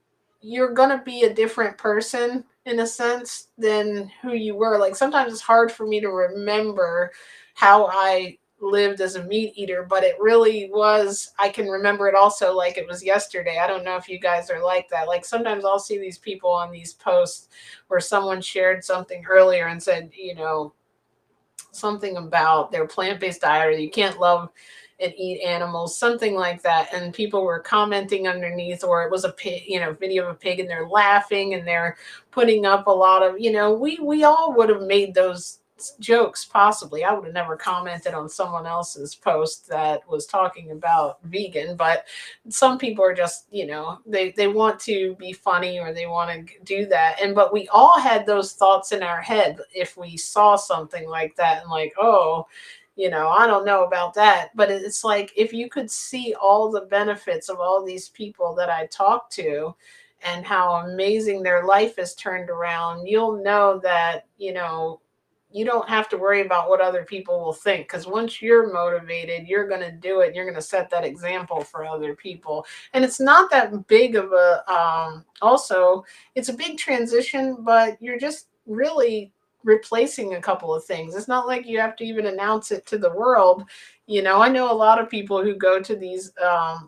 Speaker 1: going to be a different person in a sense than who you were. Like sometimes it's hard for me to remember how I lived as a meat eater, but it really was, I can remember it also like it was yesterday. I don't know if you guys are like that. Like sometimes I'll see these people on these posts where someone shared something earlier and said, something about their plant-based diet, or you can't love and eat animals, something like that. And people were commenting underneath, or it was a pig, video of a pig, and they're laughing and they're putting up a lot of, we all would have made those jokes possibly. I would have never commented on someone else's post that was talking about vegan, but some people are just, they want to be funny or they want to do that. And but we all had those thoughts in our head if we saw something like that and like, oh, I don't know about that. But it's like if you could see all the benefits of all these people that I talked to and how amazing their life is turned around, you'll know that, you don't have to worry about what other people will think, because once you're motivated, you're going to do it. You're going to set that example for other people. And it's not that big of a also, it's a big transition, but you're just really replacing a couple of things. It's not like you have to even announce it to the world. I know a lot of people who go to these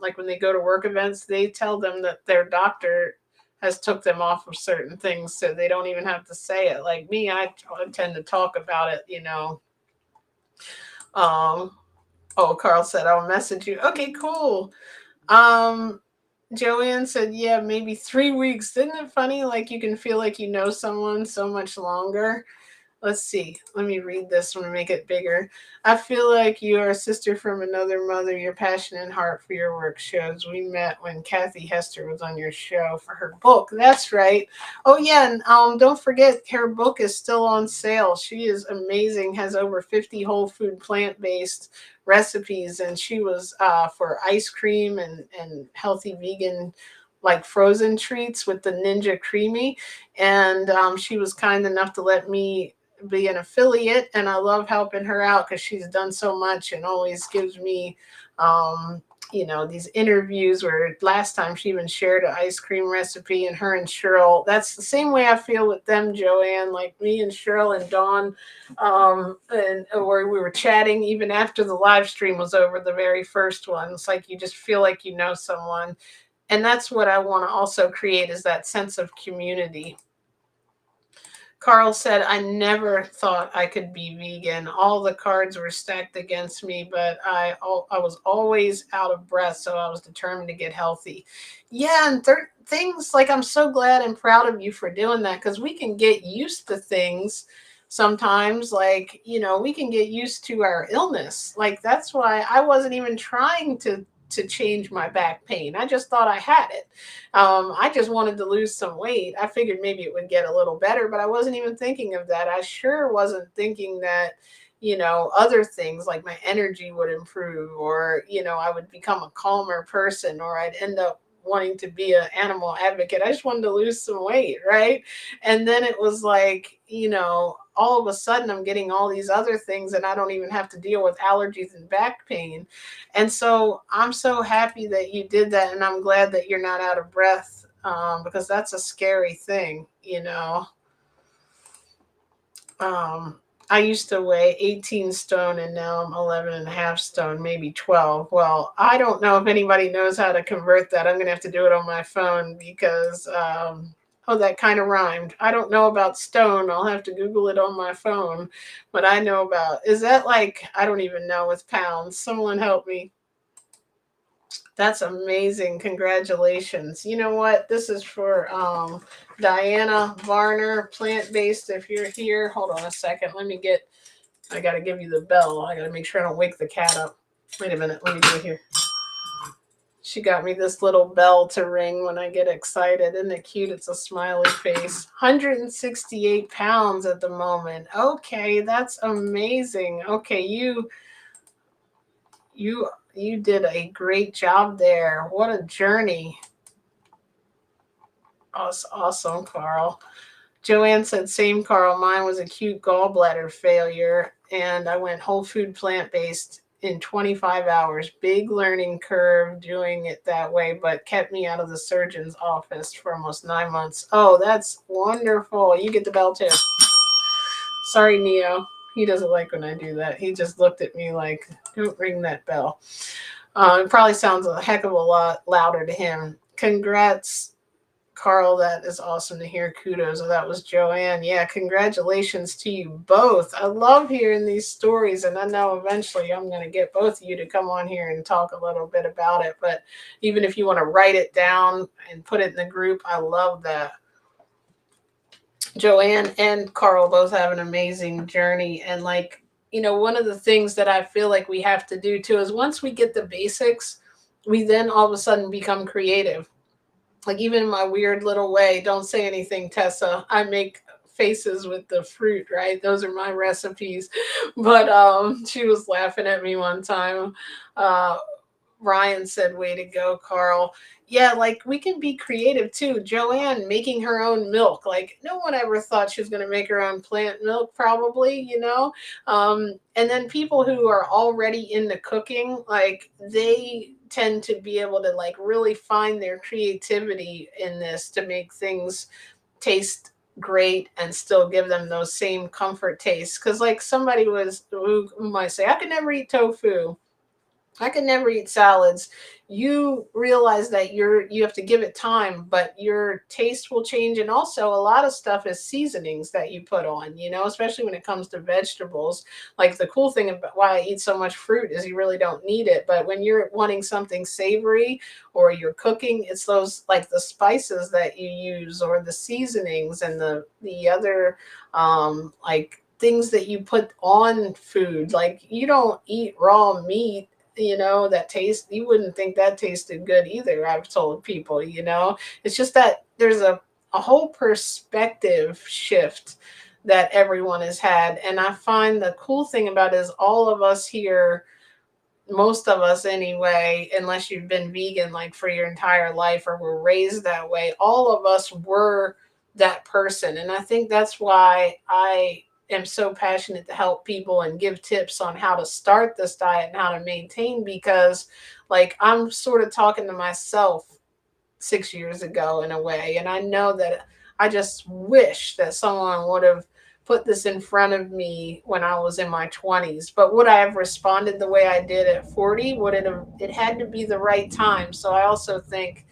Speaker 1: like when they go to work events, they tell them that their doctor has took them off of certain things so they don't even have to say it. Like me, I tend to talk about it, um oh, Carl said I'll message you. Okay, cool. um Joanne said, yeah, maybe 3 weeks. Isn't it funny, like you can feel like you know someone so much longer? Let's see. Let me read this one and make it bigger. I feel like you are a sister from another mother. Your passion and heart for your work shows. We met when Kathy Hester was on your show for her book. That's right. Oh yeah, and don't forget her book is still on sale. She is amazing. Has over 50 whole food plant based recipes, and she was for ice cream and healthy vegan like frozen treats with the Ninja Creamy. And she was kind enough to let me be an affiliate, and I love helping her out because she's done so much and always gives me, um, these interviews where last time she even shared an ice cream recipe, and her and Cheryl, that's the same way I feel with them, Joanne, like me and Cheryl and Dawn, and where we were chatting even after the live stream was over, the very first one. It's like you just feel like you know someone. And that's what I want to also create, is that sense of community. Carl said, I never thought I could be vegan. All the cards were stacked against me, but I was always out of breath, so I was determined to get healthy. Yeah, and things like, I'm so glad and proud of you for doing that, because we can get used to things sometimes. Like, we can get used to our illness. Like, that's why I wasn't even trying to change my back pain. I just thought I had it. I just wanted to lose some weight. I figured maybe it would get a little better, but I wasn't even thinking of that. I sure wasn't thinking that, other things like my energy would improve, or, I would become a calmer person, or I'd end up wanting to be an animal advocate. I just wanted to lose some weight, right? And then it was like, all of a sudden I'm getting all these other things, and I don't even have to deal with allergies and back pain. And so I'm so happy that you did that, and I'm glad that you're not out of breath, because that's a scary thing. Um, I used to weigh 18 stone, and now I'm 11 and a half stone, maybe 12. Well, I don't know if anybody knows how to convert that. I'm going to have to do it on my phone because, oh, that kind of rhymed. I don't know about stone. I'll have to Google it on my phone. But I know about, is that like, I don't even know with pounds. Someone help me. That's amazing. Congratulations. You know what? This is for Diana Varner, plant based. If you're here, hold on a second. I got to give you the bell. I got to make sure I don't wake the cat up. Wait a minute. Let me do it here. She got me this little bell to ring when I get excited. Isn't it cute? It's a smiley face. 168 pounds at the moment. Okay, that's amazing. Okay, you did a great job there. What a journey. Awesome, Carl. Joanne said, same, Carl. Mine was acute gallbladder failure, and I went whole food plant based in 25 hours. Big learning curve doing it that way, but kept me out of the surgeon's office for almost 9 months. Oh, that's wonderful. You get the bell too. Sorry, Neo. He doesn't like when I do that. He just looked at me like, don't ring that bell. It probably sounds a heck of a lot louder to him. Congrats, Carl. That is awesome to hear. Kudos. Oh, that was Joanne. Yeah, congratulations to you both. I love hearing these stories, and I know eventually I'm going to get both of you to come on here and talk a little bit about it. But even if you want to write it down and put it in the group, I love that. Joanne and Carl both have an amazing journey. And, like, one of the things that I feel like we have to do too is, once we get the basics, we then all of a sudden become creative. Like, even in my weird little way, don't say anything, Tessa. I make faces with the fruit, right? Those are my recipes. But she was laughing at me one time. Uh, Ryan said, way to go, Carl. Yeah, like, we can be creative too. Joanne making her own milk. Like, no one ever thought she was going to make her own plant milk, probably. And then people who are already into cooking, like, they tend to be able to, like, really find their creativity in this to make things taste great and still give them those same comfort tastes. Because, like, somebody who might say, I could never eat tofu, I could never eat salads. You realize that you have to give it time, but your taste will change. And also, a lot of stuff is seasonings that you put on, especially when it comes to vegetables. Like, the cool thing about why I eat so much fruit is you really don't need it. But when you're wanting something savory, or you're cooking, it's those, like, the spices that you use, or the seasonings, and the other like, things that you put on food. Like, you don't eat raw meat, that taste, you wouldn't think that tasted good either. I've told people. It's just that there's a whole perspective shift that everyone has had. And I find the cool thing about it is, all of us here, most of us anyway, unless you've been vegan like for your entire life, or were raised that way, all of us were that person. And I think that's why I am so passionate to help people and give tips on how to start this diet and how to maintain, because like I'm sort of talking to myself 6 years ago in a way. And I know that I just wish that someone would have put this in front of me when I was in my 20s. But would I have responded the way I did at 40? Would it have, it had to be the right time. So I also think,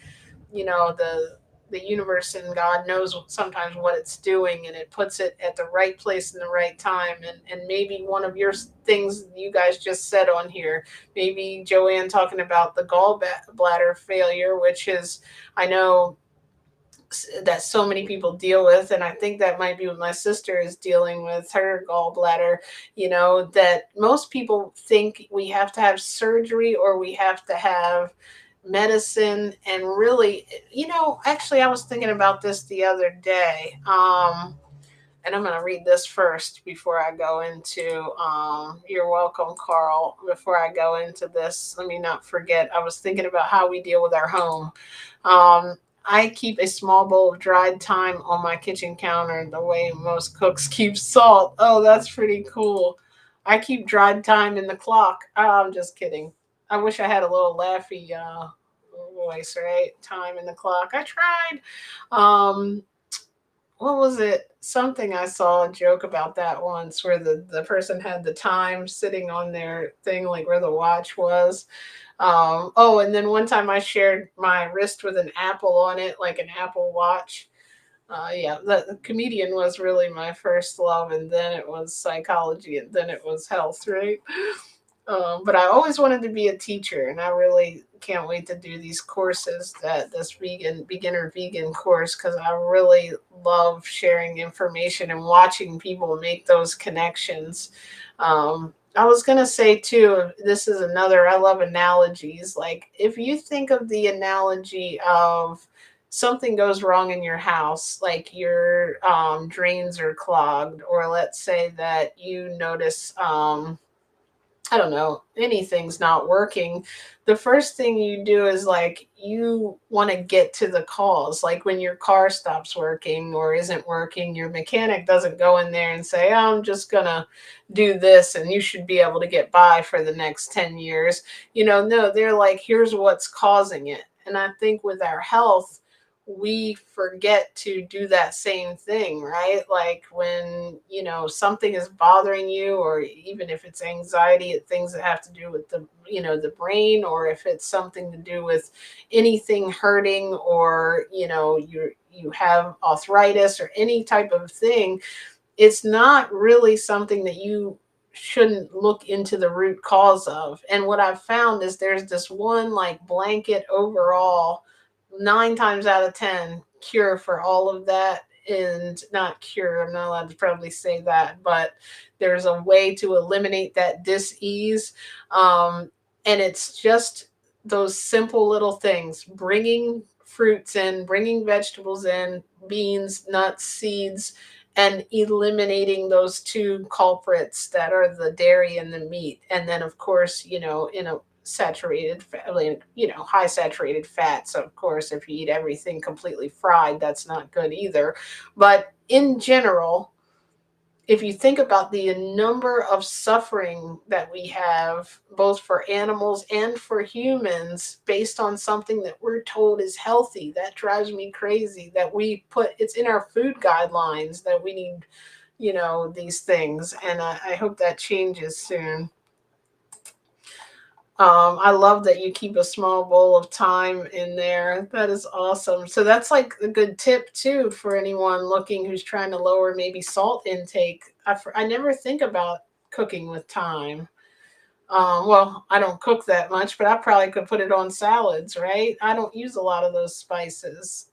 Speaker 1: the universe and God knows sometimes what it's doing, and it puts it at the right place in the right time. And maybe one of your things you guys just said on here, maybe Joanne talking about the gallbladder failure, which is, I know that so many people deal with, and I think that might be what my sister is dealing with, her gallbladder. That most people think we have to have surgery or we have to have medicine. And really, actually I was thinking about this the other day. And I'm going to read this first before I go into, you're welcome, Carl. Before I go into this, let me not forget. I was thinking about how we deal with our home. Um, I keep a small bowl of dried thyme on my kitchen counter the way most cooks keep salt. Oh, that's pretty cool. I keep dried thyme in the clock. Oh, I'm just kidding. I wish I had a little laughy voice, right? Time in the clock. I tried. Um, what was it? Something I saw a joke about that once where the person had the time sitting on their thing, like where the watch was. Oh, and then one time I shared my wrist with an apple on it, like an Apple Watch. Yeah, the comedian was really my first love, and then it was psychology, and then it was health, right? But I always wanted to be a teacher, and I really can't wait to do these courses, that this vegan beginner vegan course, because I really love sharing information and watching people make those connections. I was gonna say too, this is another. I love analogies. Like if you think of the analogy of something goes wrong in your house, like your drains are clogged, or let's say that you notice. I don't know, anything's not working, the first thing you do is like you want to get to the cause. Like when your car stops working or isn't working, your mechanic doesn't go in there and say, oh, I'm just going to do this and you should be able to get by for the next 10 years. No, they're like, here's what's causing it. And I think with our health, we forget to do that same thing, right? Like when, something is bothering you, or even if it's anxiety, things that have to do with the brain, or if it's something to do with anything hurting, or, you have arthritis or any type of thing, it's not really something that you shouldn't look into the root cause of. And what I've found is there's this one like blanket overall 9 times out of 10 cure for all of that. And not cure, I'm not allowed to probably say that, but there's a way to eliminate that dis-ease. And it's just those simple little things: bringing fruits in, bringing vegetables in, beans, nuts, seeds, and eliminating those two culprits that are the dairy and the meat. And then of course, in a saturated fat, like, high saturated fat. So of course, if you eat everything completely fried, that's not good either. But in general, if you think about the number of suffering that we have, both for animals and for humans, based on something that we're told is healthy, that drives me crazy. That we put, it's in our food guidelines that we need, these things. And I hope that changes soon. I love that you keep a small bowl of thyme in there. That is awesome. So that's like a good tip too for anyone looking who's trying to lower maybe salt intake. I never think about cooking with thyme. Well, I don't cook that much, but I probably could put it on salads, right? I don't use a lot of those spices.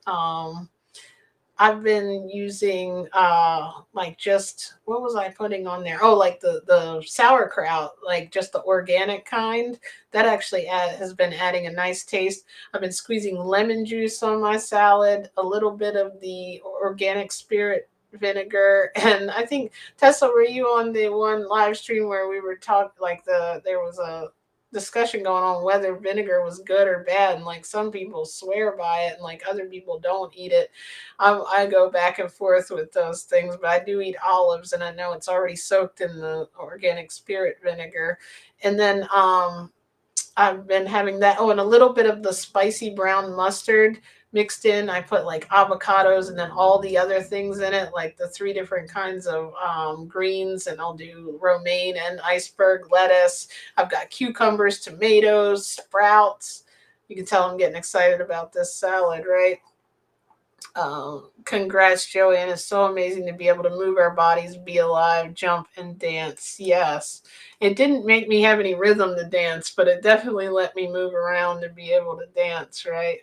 Speaker 1: I've been using like, just what was I putting on there? Oh, like the sauerkraut, like just the organic kind. That actually has been adding a nice taste. I've been squeezing lemon juice on my salad, a little bit of the organic spirit vinegar. And I think, Tessa, were you on the one live stream where we were talking, like there was discussion going on whether vinegar was good or bad, and like some people swear by it and like other people don't eat it. I go back and forth with those things, but I do eat olives, and I know it's already soaked in the organic spirit vinegar. And then I've been having that. Oh, and a little bit of the spicy brown mustard mixed in. I put like avocados and then all the other things in it, like the three different kinds of greens, and I'll do romaine and iceberg lettuce. I've got cucumbers, tomatoes, sprouts. You can tell I'm getting excited about this salad, right? Congrats, Joanne. It's so amazing to be able to move our bodies, be alive, jump, and dance. Yes. It didn't make me have any rhythm to dance, but it definitely let me move around to be able to dance, right?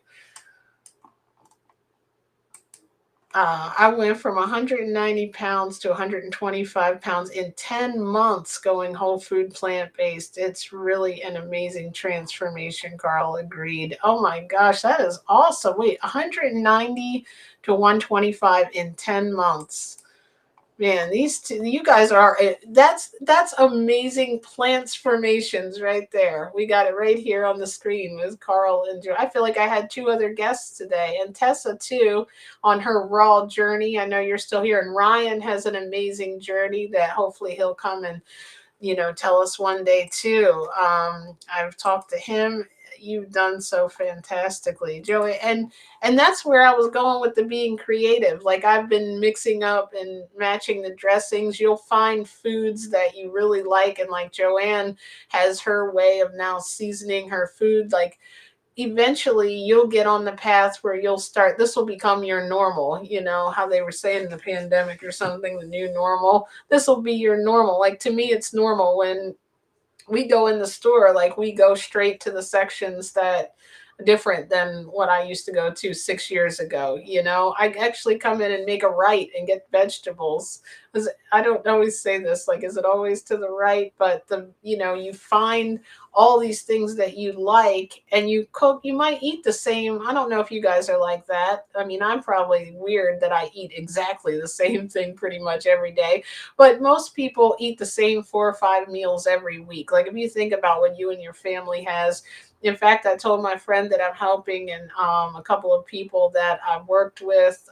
Speaker 1: I went from 190 pounds to 125 pounds in 10 months going whole food plant based. It's really an amazing transformation. Carl agreed. Oh my gosh, that is awesome. Wait, 190 to 125 in 10 months. Man, these two, you guys are that's amazing plants formations right there. We got it right here on the screen with Carl and Joe. I feel like I had two other guests today, and Tessa too on her raw journey. I know you're still here, and Ryan has an amazing journey that hopefully he'll come and tell us one day too. I've talked to him. You've done so fantastically, Joey, and that's where I was going with the being creative. Like I've been mixing up and matching the dressings. You'll find foods that you really like, and like Joanne has her way of now seasoning her food. Like eventually you'll get on the path where you'll start, this will become your normal, how they were saying in the pandemic or something, the new normal. This will be your normal. Like to me it's normal when we go in the store, like we go straight to the sections that different than what I used to go to 6 years ago. I actually come in and make a right and get vegetables. I don't always say this, like, is it always to the right? But you find all these things that you like and you cook, you might eat the same. I don't know if you guys are like that. I mean, I'm probably weird that I eat exactly the same thing pretty much every day, but most people eat the same 4 or 5 meals every week. Like if you think about what you and your family has. In fact, I told my friend that I'm helping, and a couple of people that I've worked with,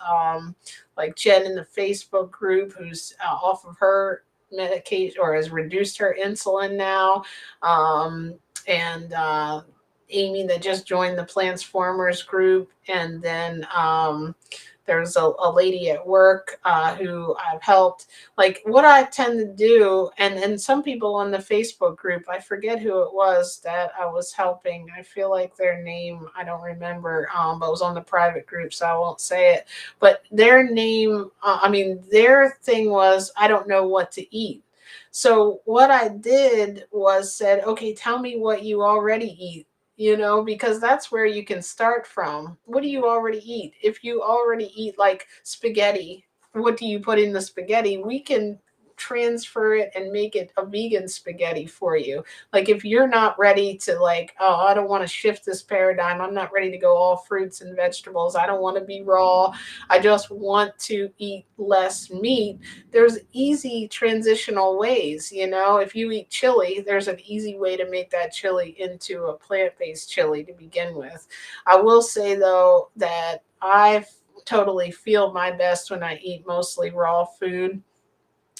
Speaker 1: like Jen in the Facebook group, who's off of her medication or has reduced her insulin now, um, and Amy that just joined the Transformers group, and then there's a lady at work who I've helped. Like what I tend to do, and some people on the Facebook group, I forget who it was that I was helping. I feel like their name, I don't remember, but it was on the private group, so I won't say it. But their name, I mean, their thing was, I don't know what to eat. So what I did was said, okay, tell me what you already eat, because that's where you can start from. What do you already eat? If you already eat like spaghetti, what do you put in the spaghetti? We can transfer it and make it a vegan spaghetti for you. Like if you're not ready to, like, oh, I don't want to shift this paradigm, I'm not ready to go all fruits and vegetables, I don't want to be raw, I just want to eat less meat, there's easy transitional ways. If you eat chili, there's an easy way to make that chili into a plant-based chili to begin with. I will say though that I totally feel my best when I eat mostly raw food.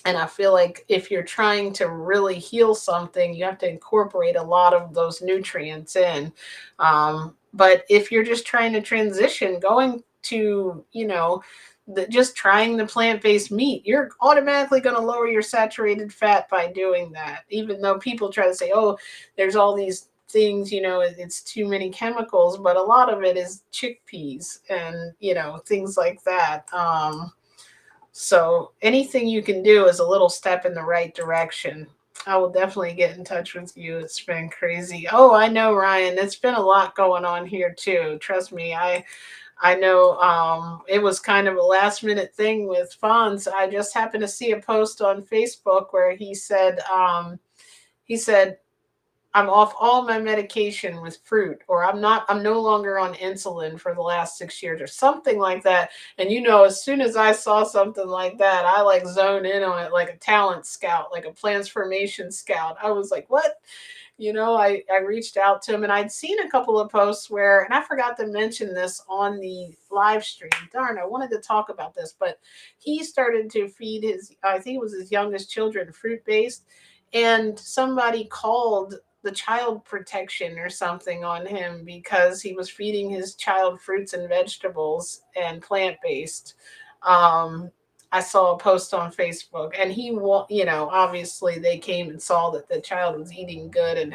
Speaker 1: And I feel like if you're trying to really heal something, you have to incorporate a lot of those nutrients in. But if you're just trying to transition, going to, just trying the plant based meat, you're automatically going to lower your saturated fat by doing that. Even though people try to say, oh, there's all these things, it's too many chemicals, but a lot of it is chickpeas and, things like that. So anything you can do is a little step in the right direction. I will definitely get in touch with you. It's been crazy. Oh, I know, Ryan. It's been a lot going on here too. Trust me. I know it was kind of a last minute thing with Fonz. I just happened to see a post on Facebook where he said I'm off all my medication with fruit, or I'm no longer on insulin for the last 6 years, or something like that. And as soon as I saw something like that, I like zone in on it like a talent scout, like a transformation scout. I was like, what? I reached out to him, and I'd seen a couple of posts where, and I forgot to mention this on the live stream. Darn, I wanted to talk about this, but he started to feed I think it was his youngest children, fruit based, and somebody called the child protection or something on him because he was feeding his child fruits and vegetables and plant based. Um, I saw a post on Facebook, and obviously they came and saw that the child was eating good and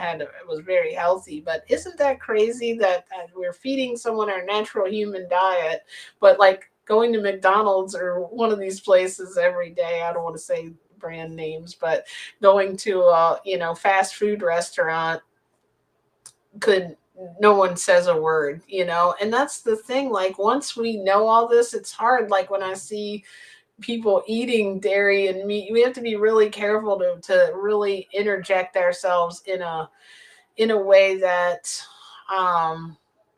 Speaker 1: was very healthy. But isn't that crazy that we're feeding someone our natural human diet, but like going to McDonald's or one of these places every day? I don't want to say brand names, but going to a fast food restaurant could no one says a word. And that's the thing, like once we know all this, it's hard. Like when I see people eating dairy and meat, we have to be really careful to really interject ourselves in a way that um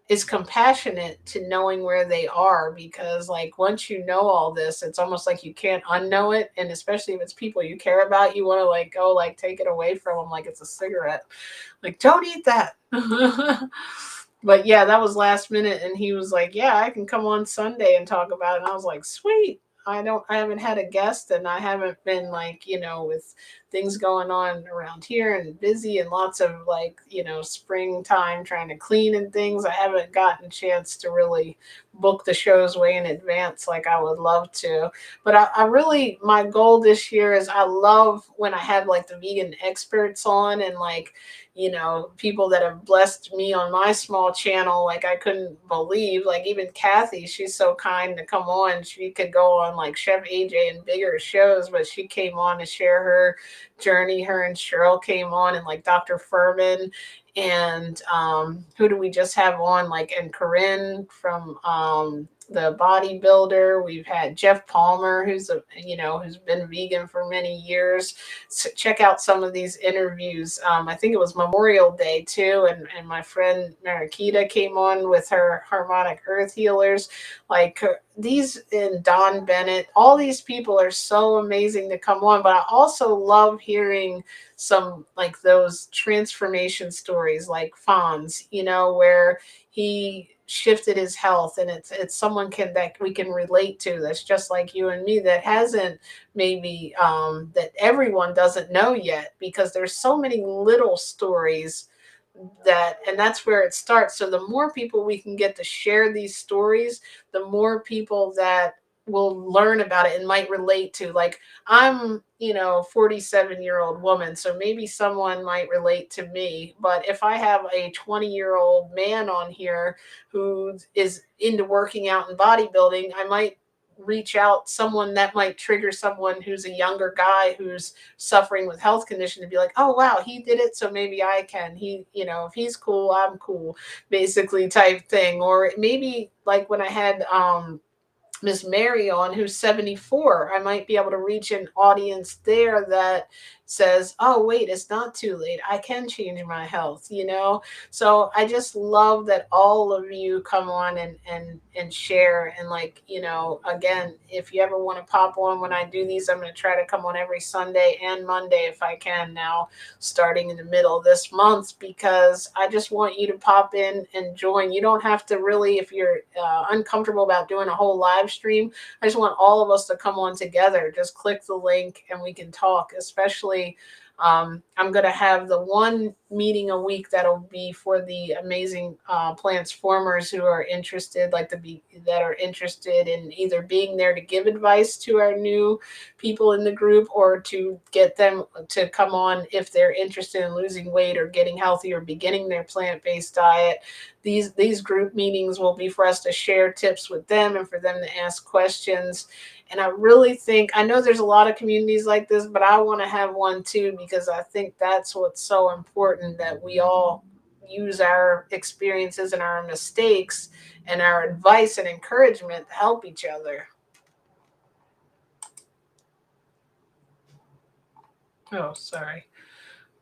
Speaker 1: is compassionate to knowing where they are, because like once you know all this, it's almost like you can't unknow it. And especially if it's people you care about, you want to like go like take it away from them like it's a cigarette, like don't eat that. But yeah, that was last minute, and he was like, "Yeah, I can come on Sunday and talk about it." And I was like, "Sweet." I haven't had a guest, and I haven't been like, with things going on around here and busy and lots of like, springtime trying to clean and things. I haven't gotten a chance to really book the shows way in advance like I would love to. But I really, my goal this year is, I love when I have like the vegan experts on, and like, people that have blessed me on my small channel, like I couldn't believe, like even Kathy, she's so kind to come on. She could go on like Chef AJ and bigger shows, but she came on to share her journey. Her and Cheryl came on, and like Dr. Furman, and who do we just have on, like, and Corinne from the bodybuilder. We've had Jeff Palmer, who's been vegan for many years. So check out some of these interviews. I think it was Memorial Day too, and my friend Marakita came on with her harmonic earth healers. Like these, and Don Bennett, all these people are so amazing to come on. But I also love hearing some like those transformation stories like Fonz, where he shifted his health, and it's someone that we can relate to, that's just like you and me, that hasn't, maybe, that everyone doesn't know yet, because there's so many little stories, and that's where it starts. So the more people we can get to share these stories, the more people that will learn about it and might relate to. Like I'm 47-year-old woman, so maybe someone might relate to me. But if I have a 20-year-old man on here who is into working out and bodybuilding, I might reach out someone that might trigger someone who's a younger guy who's suffering with health condition, to be like, oh wow, he did it, so maybe I can. If he's cool, I'm cool, basically, type thing. Or maybe like when I had Miss Mary on, who's 74, I might be able to reach an audience there that says, oh, wait, it's not too late. I can change my health. So I just love that all of you come on and share. And like, again, if you ever want to pop on when I do these, I'm going to try to come on every Sunday and Monday if I can now, starting in the middle of this month, because I just want you to pop in and join. You don't have to really, if you're uncomfortable about doing a whole live stream, I just want all of us to come on together. Just click the link and we can talk. Especially, I'm going to have the one meeting a week that'll be for the amazing transformers who are interested, that are interested in either being there to give advice to our new people in the group, or to get them to come on if they're interested in losing weight or getting healthy or beginning their plant-based diet. These group meetings will be for us to share tips with them and for them to ask questions. And I really think, I know there's a lot of communities like this, but I want to have one too, because I think that's what's so important, that we all use our experiences and our mistakes and our advice and encouragement to help each other. Oh, sorry.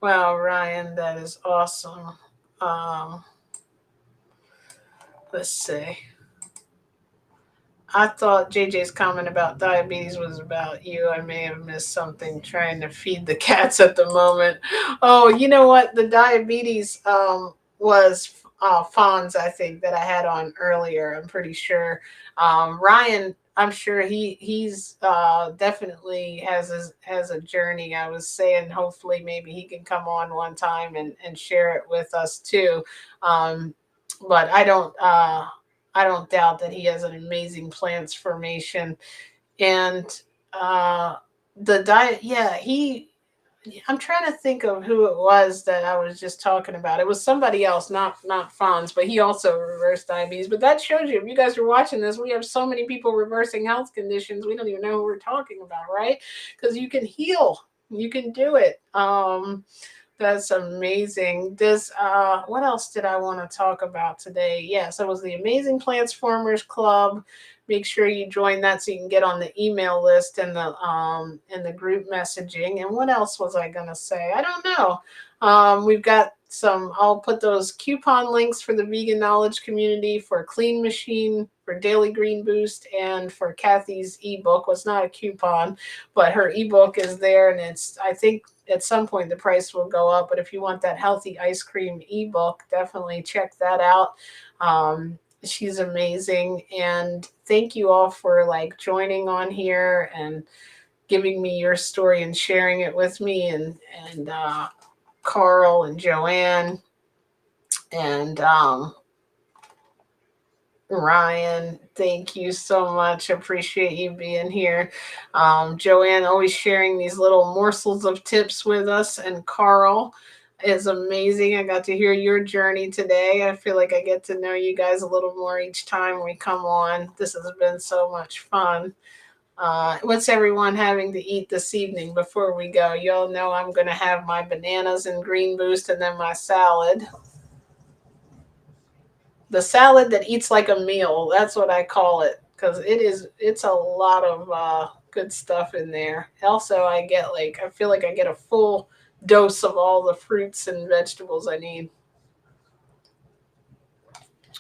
Speaker 1: Wow, Ryan, that is awesome. Um, let's see. I thought JJ's comment about diabetes was about you. I may have missed something trying to feed the cats at the moment. Oh, you know what? The diabetes was Fonz, I think, that I had on earlier. I'm pretty sure. Ryan, I'm sure he's definitely has a journey. I was saying hopefully maybe he can come on one time and share it with us too. Um, but I don't doubt that he has an amazing plants formation. And uh, the diet, yeah, I'm trying to think of who it was that I was just talking about. It was somebody else, not Fonz, but he also reversed diabetes. But that shows you, if you guys are watching this, we have so many people reversing health conditions. We don't even know who we're talking about, right? Because you can heal, you can do it. That's amazing. This what else did I want to talk about today? Yes, it was the Amazing Transformers Club. Make sure you join that so you can get on the email list and the group messaging. And what else was I gonna say? I don't know. We've got some, I'll put those coupon links for the vegan knowledge community, for Clean Machine, for Daily Green Boost, and for Kathy's ebook. Well, it's not a coupon, but her ebook is there, and it's, I think at some point the price will go up. But if you want that healthy ice cream ebook, definitely check that out. She's amazing, and thank you all for like joining on here and giving me your story and sharing it with me, and Carl and Joanne and Ryan, thank you so much. Appreciate you being here. Joanne always sharing these little morsels of tips with us, and Carl is amazing. I got to hear your journey today. I feel like I get to know you guys a little more each time we come on. This has been so much fun. What's everyone having to eat this evening before we go? Y'all know I'm going to have my bananas and green boost and then my salad. The salad that eats like a meal. That's what I call it, because it's a lot of good stuff in there. Also, I get like, I feel like I get a full dose of all the fruits and vegetables I need.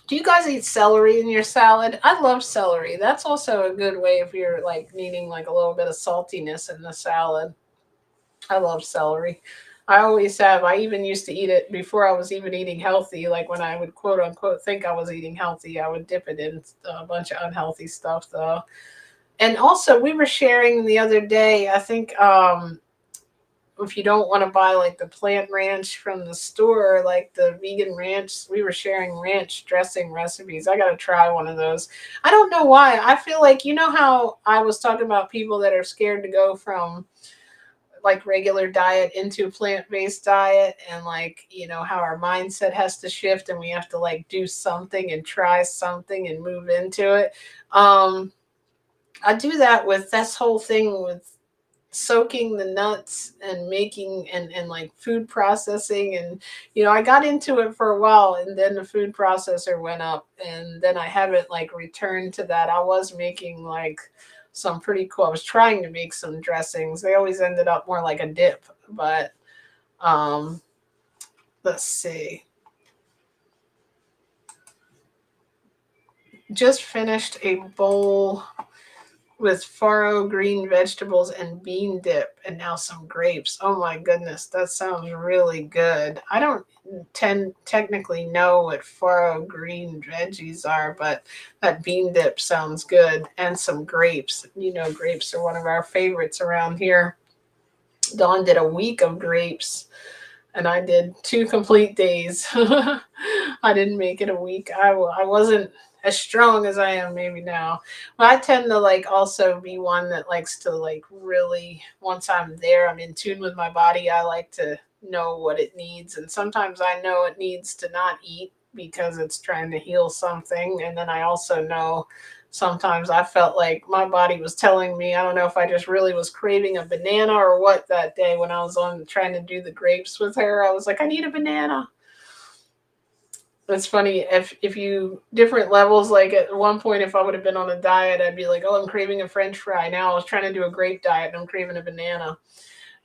Speaker 1: Do you guys eat celery in your salad? I love celery. That's also a good way if you're like needing like a little bit of saltiness in the salad. I love celery. I always have. I even used to eat it before I was even eating healthy. Like when I would quote unquote think I was eating healthy, I would dip it in a bunch of unhealthy stuff though. And also, we were sharing the other day, I think if you don't want to buy like the plant ranch from the store, like the vegan ranch, we were sharing ranch dressing recipes. I got to try one of those. I don't know why. I feel like, you know how I was talking about people that are scared to go from like regular diet into plant-based diet, and like, you know, how our mindset has to shift and we have to like do something and try something and move into it. um I do that with this whole thing with soaking the nuts and making and like food processing. And you know, I got into it for a while and then the food processor went up and then I haven't like returned to that. I was making like some pretty cool, I was trying to make some dressings. They always ended up more like a dip. But um let's see, just finished a bowl with farro green vegetables and bean dip and now some grapes. Oh my goodness, that sounds really good. I don't technically know what farro green veggies are, but that bean dip sounds good. And some grapes. You know, grapes are one of our favorites around here. Dawn did a week of grapes and I did 2 complete days. I didn't make it a week. I wasn't as strong as I am maybe now. But I tend to like also be one that likes to like really, once I'm there, I'm in tune with my body. I like to know what it needs. And sometimes I know it needs to not eat because it's trying to heal something. And then I also know sometimes I felt like my body was telling me, I don't know if I just really was craving a banana or what that day when I was on trying to do the grapes with her. I was like, I need a banana. It's funny, if you different levels, like at one point if I would have been on a diet, I'd be like, oh, I'm craving a French fry. Now I was trying to do a grape diet and I'm craving a banana.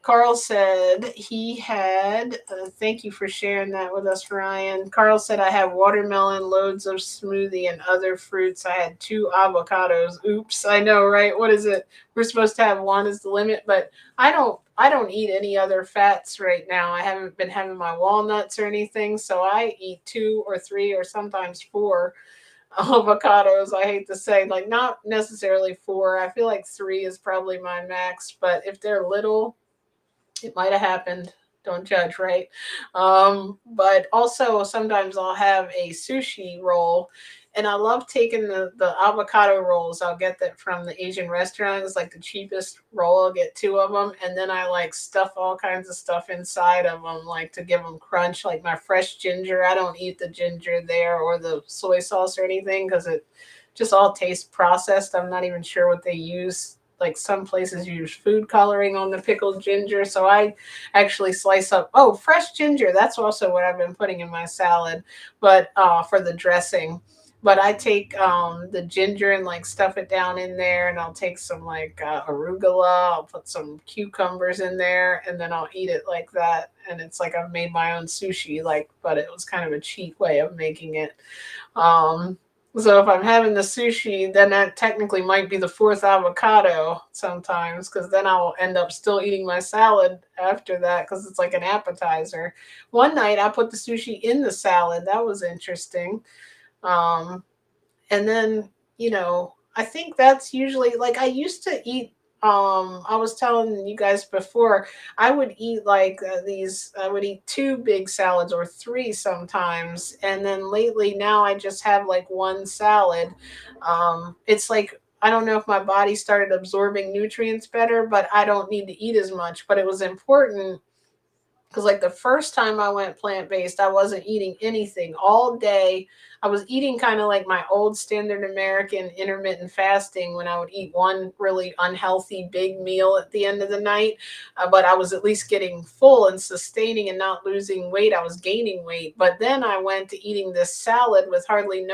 Speaker 1: Carl said he had, thank you for sharing that with us, Ryan. Carl said, I have watermelon, loads of smoothie, and other fruits. I had two avocados. Oops, I know, right? What is it? We're supposed to have one is the limit, but I don't eat any other fats right now. I haven't been having my walnuts or anything, so I eat two or three or sometimes four avocados. I hate to say, like, not necessarily four. I feel like three is probably my max, but if they're little, it might have happened. Don't judge, right? But also sometimes I'll have a sushi roll, and I love taking the avocado rolls. I'll get that from the Asian restaurant. It's like the cheapest roll. I'll get two of them, and then I like stuff all kinds of stuff inside of them, like to give them crunch. Like my fresh ginger. I don't eat the ginger there or the soy sauce or anything because it just all tastes processed. I'm not even sure what they use. Like some places use food coloring on the pickled ginger, so I actually slice up. Oh, fresh ginger. That's also what I've been putting in my salad, but for the dressing. But I take the ginger and like stuff it down in there, and I'll take some like arugula. I'll put some cucumbers in there, and then I'll eat it like that. And it's like I've made my own sushi, like, but it was kind of a cheap way of making it. Um, so if I'm having the sushi, then that technically might be the fourth avocado sometimes, because then I'll end up still eating my salad after that because it's like an appetizer. One night I put the sushi in the salad. That was interesting. Um, and then I think that's usually like I used to eat. I was telling you guys before, I would eat like these I would eat two big salads or three sometimes, and then lately now I just have like one salad. It's like I don't know if my body started absorbing nutrients better, but I don't need to eat as much. But it was important because like the first time I went plant-based, I wasn't eating anything all day. I was eating kind of like my old standard American intermittent fasting when I would eat one really unhealthy big meal at the end of the night, but I was at least getting full and sustaining and not losing weight. I was gaining weight, but then I went to eating this salad with hardly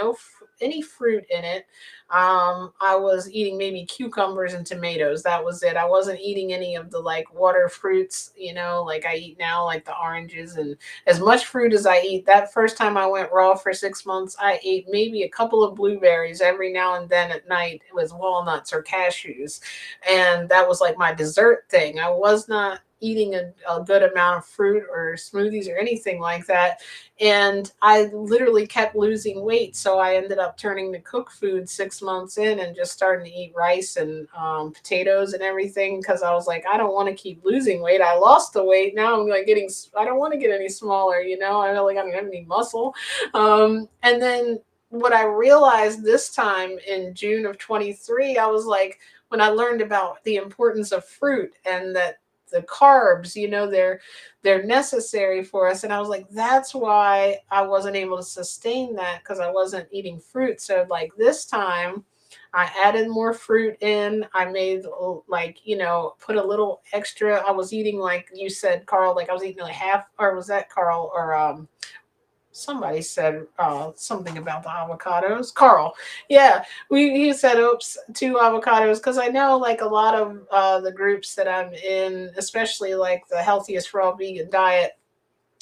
Speaker 1: any fruit in it. I was eating maybe cucumbers and tomatoes. That was it. I wasn't eating any of the like water fruits, like I eat now, like the oranges and as much fruit as I eat. That first time I went raw for 6 months, I ate maybe a couple of blueberries every now and then at night with walnuts or cashews. And that was like my dessert thing. I was not eating a good amount of fruit or smoothies or anything like that, and I literally kept losing weight. So I ended up turning to cook food 6 months in and just starting to eat rice and potatoes and everything because I was like, I don't want to keep losing weight. I lost the weight. Now I'm like I don't want to get any smaller, I feel like I don't have any muscle. And then what I realized this time in June of 23, I was like, when I learned about the importance of fruit and that the carbs, they're necessary for us. And I was like, that's why I wasn't able to sustain that because I wasn't eating fruit. So, like, this time, I added more fruit in. I made like, put a little extra. I was eating, like you said, Carl, like I was eating like half, or was that Carl? Or somebody said something about the avocados. Carl, yeah, he said, "Oops, two avocados," because I know like a lot of the groups that I'm in, especially like the healthiest raw vegan diet,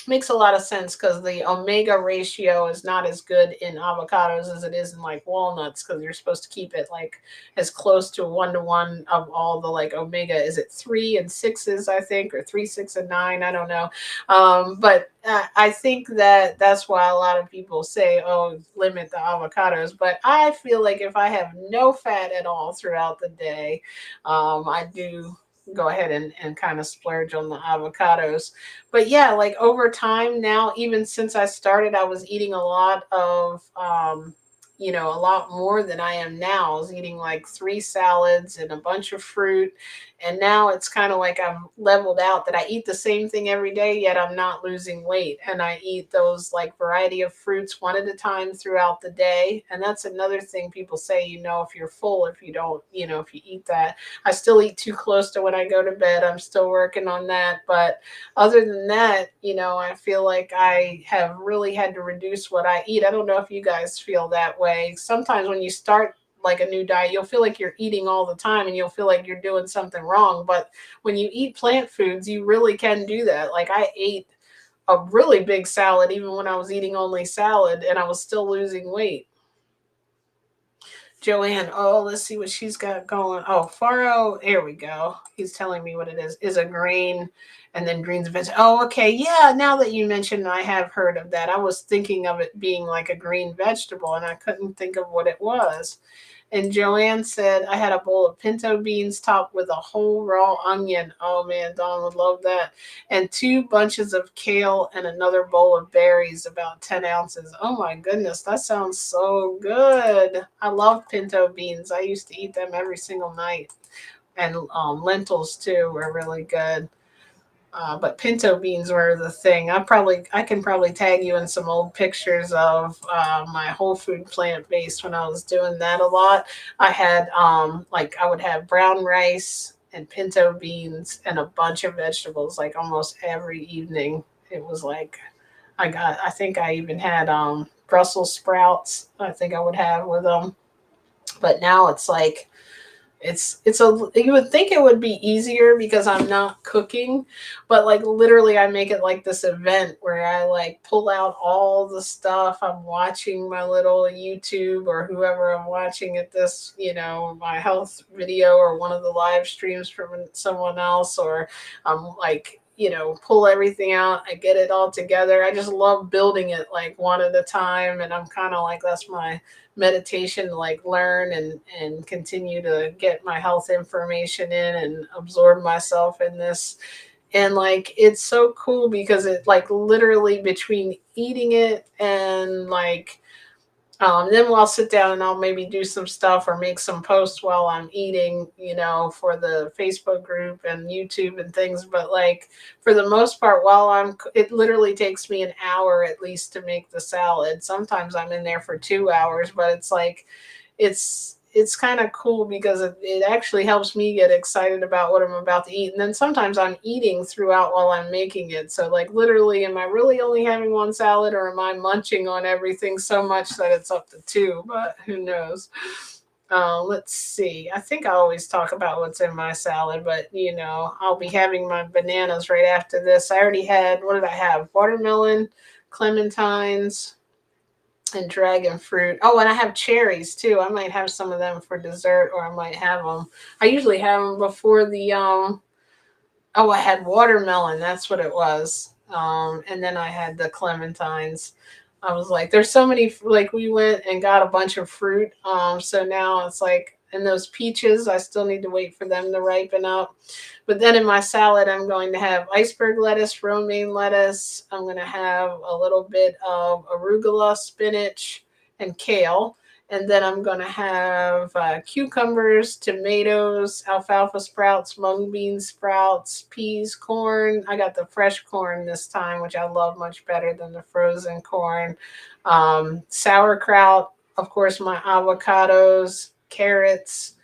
Speaker 1: makes a lot of sense because the omega ratio is not as good in avocados as it is in like walnuts because you're supposed to keep it like as close to 1 to 1 of all the like omega. Is it 3 and 6s, I think, or 3, 6, and 9? I don't know. But I think that that's why a lot of people say, oh, limit the avocados. But I feel like if I have no fat at all throughout the day, I do go ahead and kind of splurge on the avocados. But yeah, like over time now, even since I started, I was eating a lot of a lot more than I am now. I was eating like three salads and a bunch of fruit, and now it's kind of like I'm leveled out that I eat the same thing every day, yet I'm not losing weight. And I eat those like variety of fruits one at a time throughout the day. And that's another thing people say, if you're full, if you don't, if you eat that. I still eat too close to when I go to bed. I'm still working on that. But other than that, I feel like I have really had to reduce what I eat. I don't know if you guys feel that way. Sometimes when you start like a new diet, you'll feel like you're eating all the time and you'll feel like you're doing something wrong. But when you eat plant foods, you really can do that. Like I ate a really big salad even when I was eating only salad and I was still losing weight. Joanne, oh, let's see what she's got going. Oh, farro, here we go. He's telling me what it is a grain and then greens and veg. Oh, okay. Yeah, now that you mentioned, I have heard of that. I was thinking of it being like a green vegetable and I couldn't think of what it was. And Joanne said, I had a bowl of pinto beans topped with a whole raw onion. Oh man, Dawn would love that. And two bunches of kale and another bowl of berries, about 10 ounces. Oh my goodness, that sounds so good. I love pinto beans. I used to eat them every single night. And lentils too were really good. But pinto beans were the thing. I can probably tag you in some old pictures of my whole food plant based when I was doing that a lot. I had like I would have brown rice and pinto beans and a bunch of vegetables like almost every evening. It was like I think I even had Brussels sprouts. I think I would have with them. But now it's like it's a you would think it would be easier because I'm not cooking, but like literally I make it like this event where I like pull out all the stuff I'm watching, my little YouTube or whoever I'm watching at this, my health video or one of the live streams from someone else, or I'm like pull everything out, I get it all together. I just love building it like one at a time, and I'm kind of like that's my meditation to like learn and continue to get my health information in and absorb myself in this. And like it's so cool because it like literally between eating it and like then I'll sit down and I'll maybe do some stuff or make some posts while I'm eating, for the Facebook group and YouTube and things. But like for the most part, it literally takes me an hour at least to make the salad. Sometimes I'm in there for 2 hours, but it's like it's kind of cool because it actually helps me get excited about what I'm about to eat. And then sometimes I'm eating throughout while I'm making it. So like literally, am I really only having one salad or am I munching on everything so much that it's up to two? But who knows? Let's see. I think I always talk about what's in my salad, but I'll be having my bananas right after this. I already had, what did I have? Watermelon, clementines, and dragon fruit. Oh, and I have cherries too. I might have some of them for dessert, or I might have them. I usually have them before the Oh, I had watermelon. That's what it was. And then I had the clementines. I was like, there's so many. Like we went and got a bunch of fruit. So now it's like, and those peaches, I still need to wait for them to ripen up. But then in my salad, I'm going to have iceberg lettuce, romaine lettuce. I'm going to have a little bit of arugula, spinach, and kale. And then I'm going to have cucumbers, tomatoes, alfalfa sprouts, mung bean sprouts, peas, corn. I got the fresh corn this time, which I love much better than the frozen corn. Sauerkraut, of course, my avocados, carrots.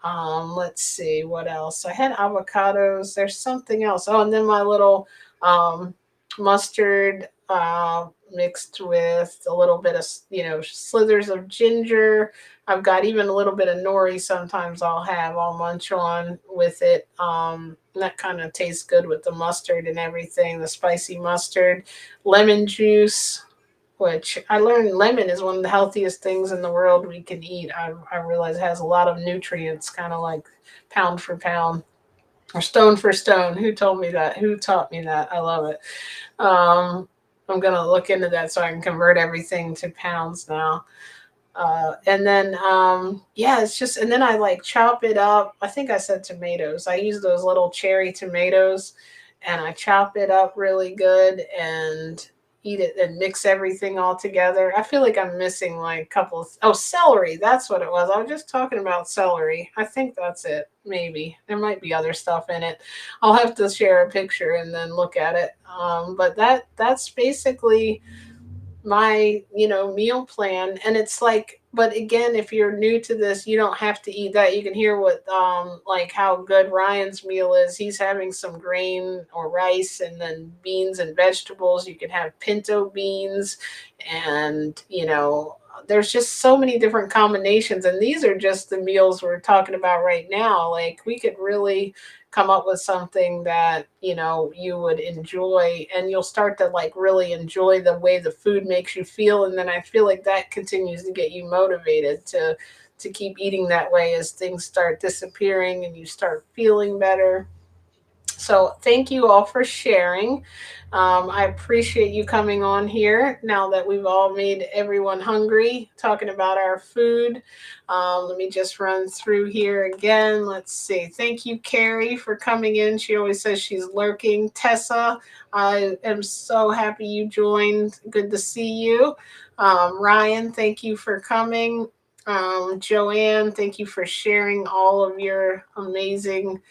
Speaker 1: Let's see what else. I had avocados. There's something else. Oh, and then my little mustard mixed with a little bit of slithers of ginger. I've got even a little bit of nori. Sometimes I'll munch on with it. And that kind of tastes good with the mustard and everything. The spicy mustard, lemon juice, which I learned lemon is one of the healthiest things in the world we can eat. I realize it has a lot of nutrients, kind of like pound for pound or stone for stone. Who told me that? Who taught me that? I love it. Um, I'm gonna look into that so I can convert everything to pounds now. And then yeah, it's just and then I like chop it up. I think I said tomatoes. I use those little cherry tomatoes and I chop it up really good and eat it and mix everything all together. I feel like I'm missing like a couple of celery. That's what it was. I was just talking about celery. I think that's it. Maybe there might be other stuff in it. I'll have to share a picture and then look at it. But that's basically my meal plan. And it's like, but again, if you're new to this, you don't have to eat that. You can hear what like how good Ryan's meal is. He's having some grain or rice and then beans and vegetables. You can have pinto beans and there's just so many different combinations, and these are just the meals we're talking about right now. Like we could really come up with something that you would enjoy, and you'll start to like really enjoy the way the food makes you feel, and then I feel like that continues to get you motivated to keep eating that way as things start disappearing and you start feeling better. So thank you all for sharing. I appreciate you coming on here now that we've all made everyone hungry talking about our food. Let me just run through here again. Let's see. Thank you, Carrie, for coming in. She always says she's lurking. Tessa, I am so happy you joined. Good to see you. Ryan, thank you for coming. Joanne, thank you for sharing all of your amazing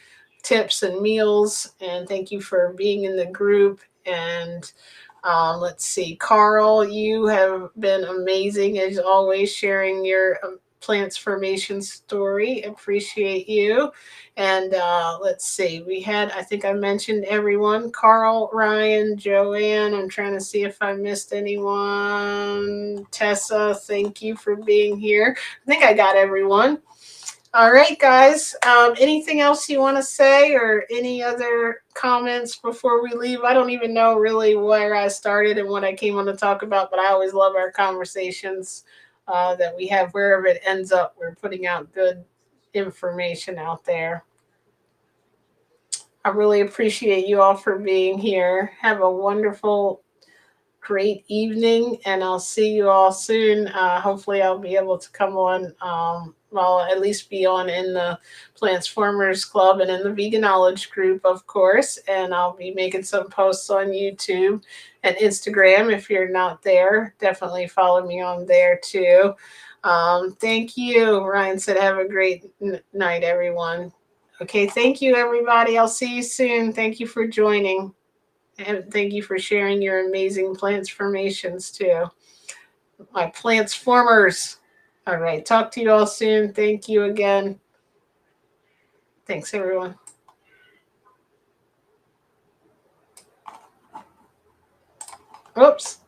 Speaker 1: tips and meals. And thank you for being in the group. And let's see, Carl, you have been amazing as always, sharing your transformation story. Appreciate you. And let's see, we had, I think I mentioned everyone: Carl, Ryan, Joanne. I'm trying to see if I missed anyone. Tessa, thank you for being here. I think I got everyone. All right, guys. Anything else you want to say, or any other comments before we leave? I don't even know really where I started and what I came on to talk about, but I always love our conversations that we have wherever it ends up. We're putting out good information out there. I really appreciate you all for being here. Have a wonderful, great evening, and I'll see you all soon. Hopefully, I'll be able to come on. Well, at least be on in the Transformers Club and in the Vegan Knowledge group, of course. And I'll be making some posts on YouTube and Instagram. If you're not there, definitely follow me on there too. Thank you. Ryan said, have a great night, everyone. Okay, thank you, everybody. I'll see you soon. Thank you for joining. And thank you for sharing your amazing transformations too. My transformers. All right. Talk to you all soon. Thank you again. Thanks, everyone. Oops.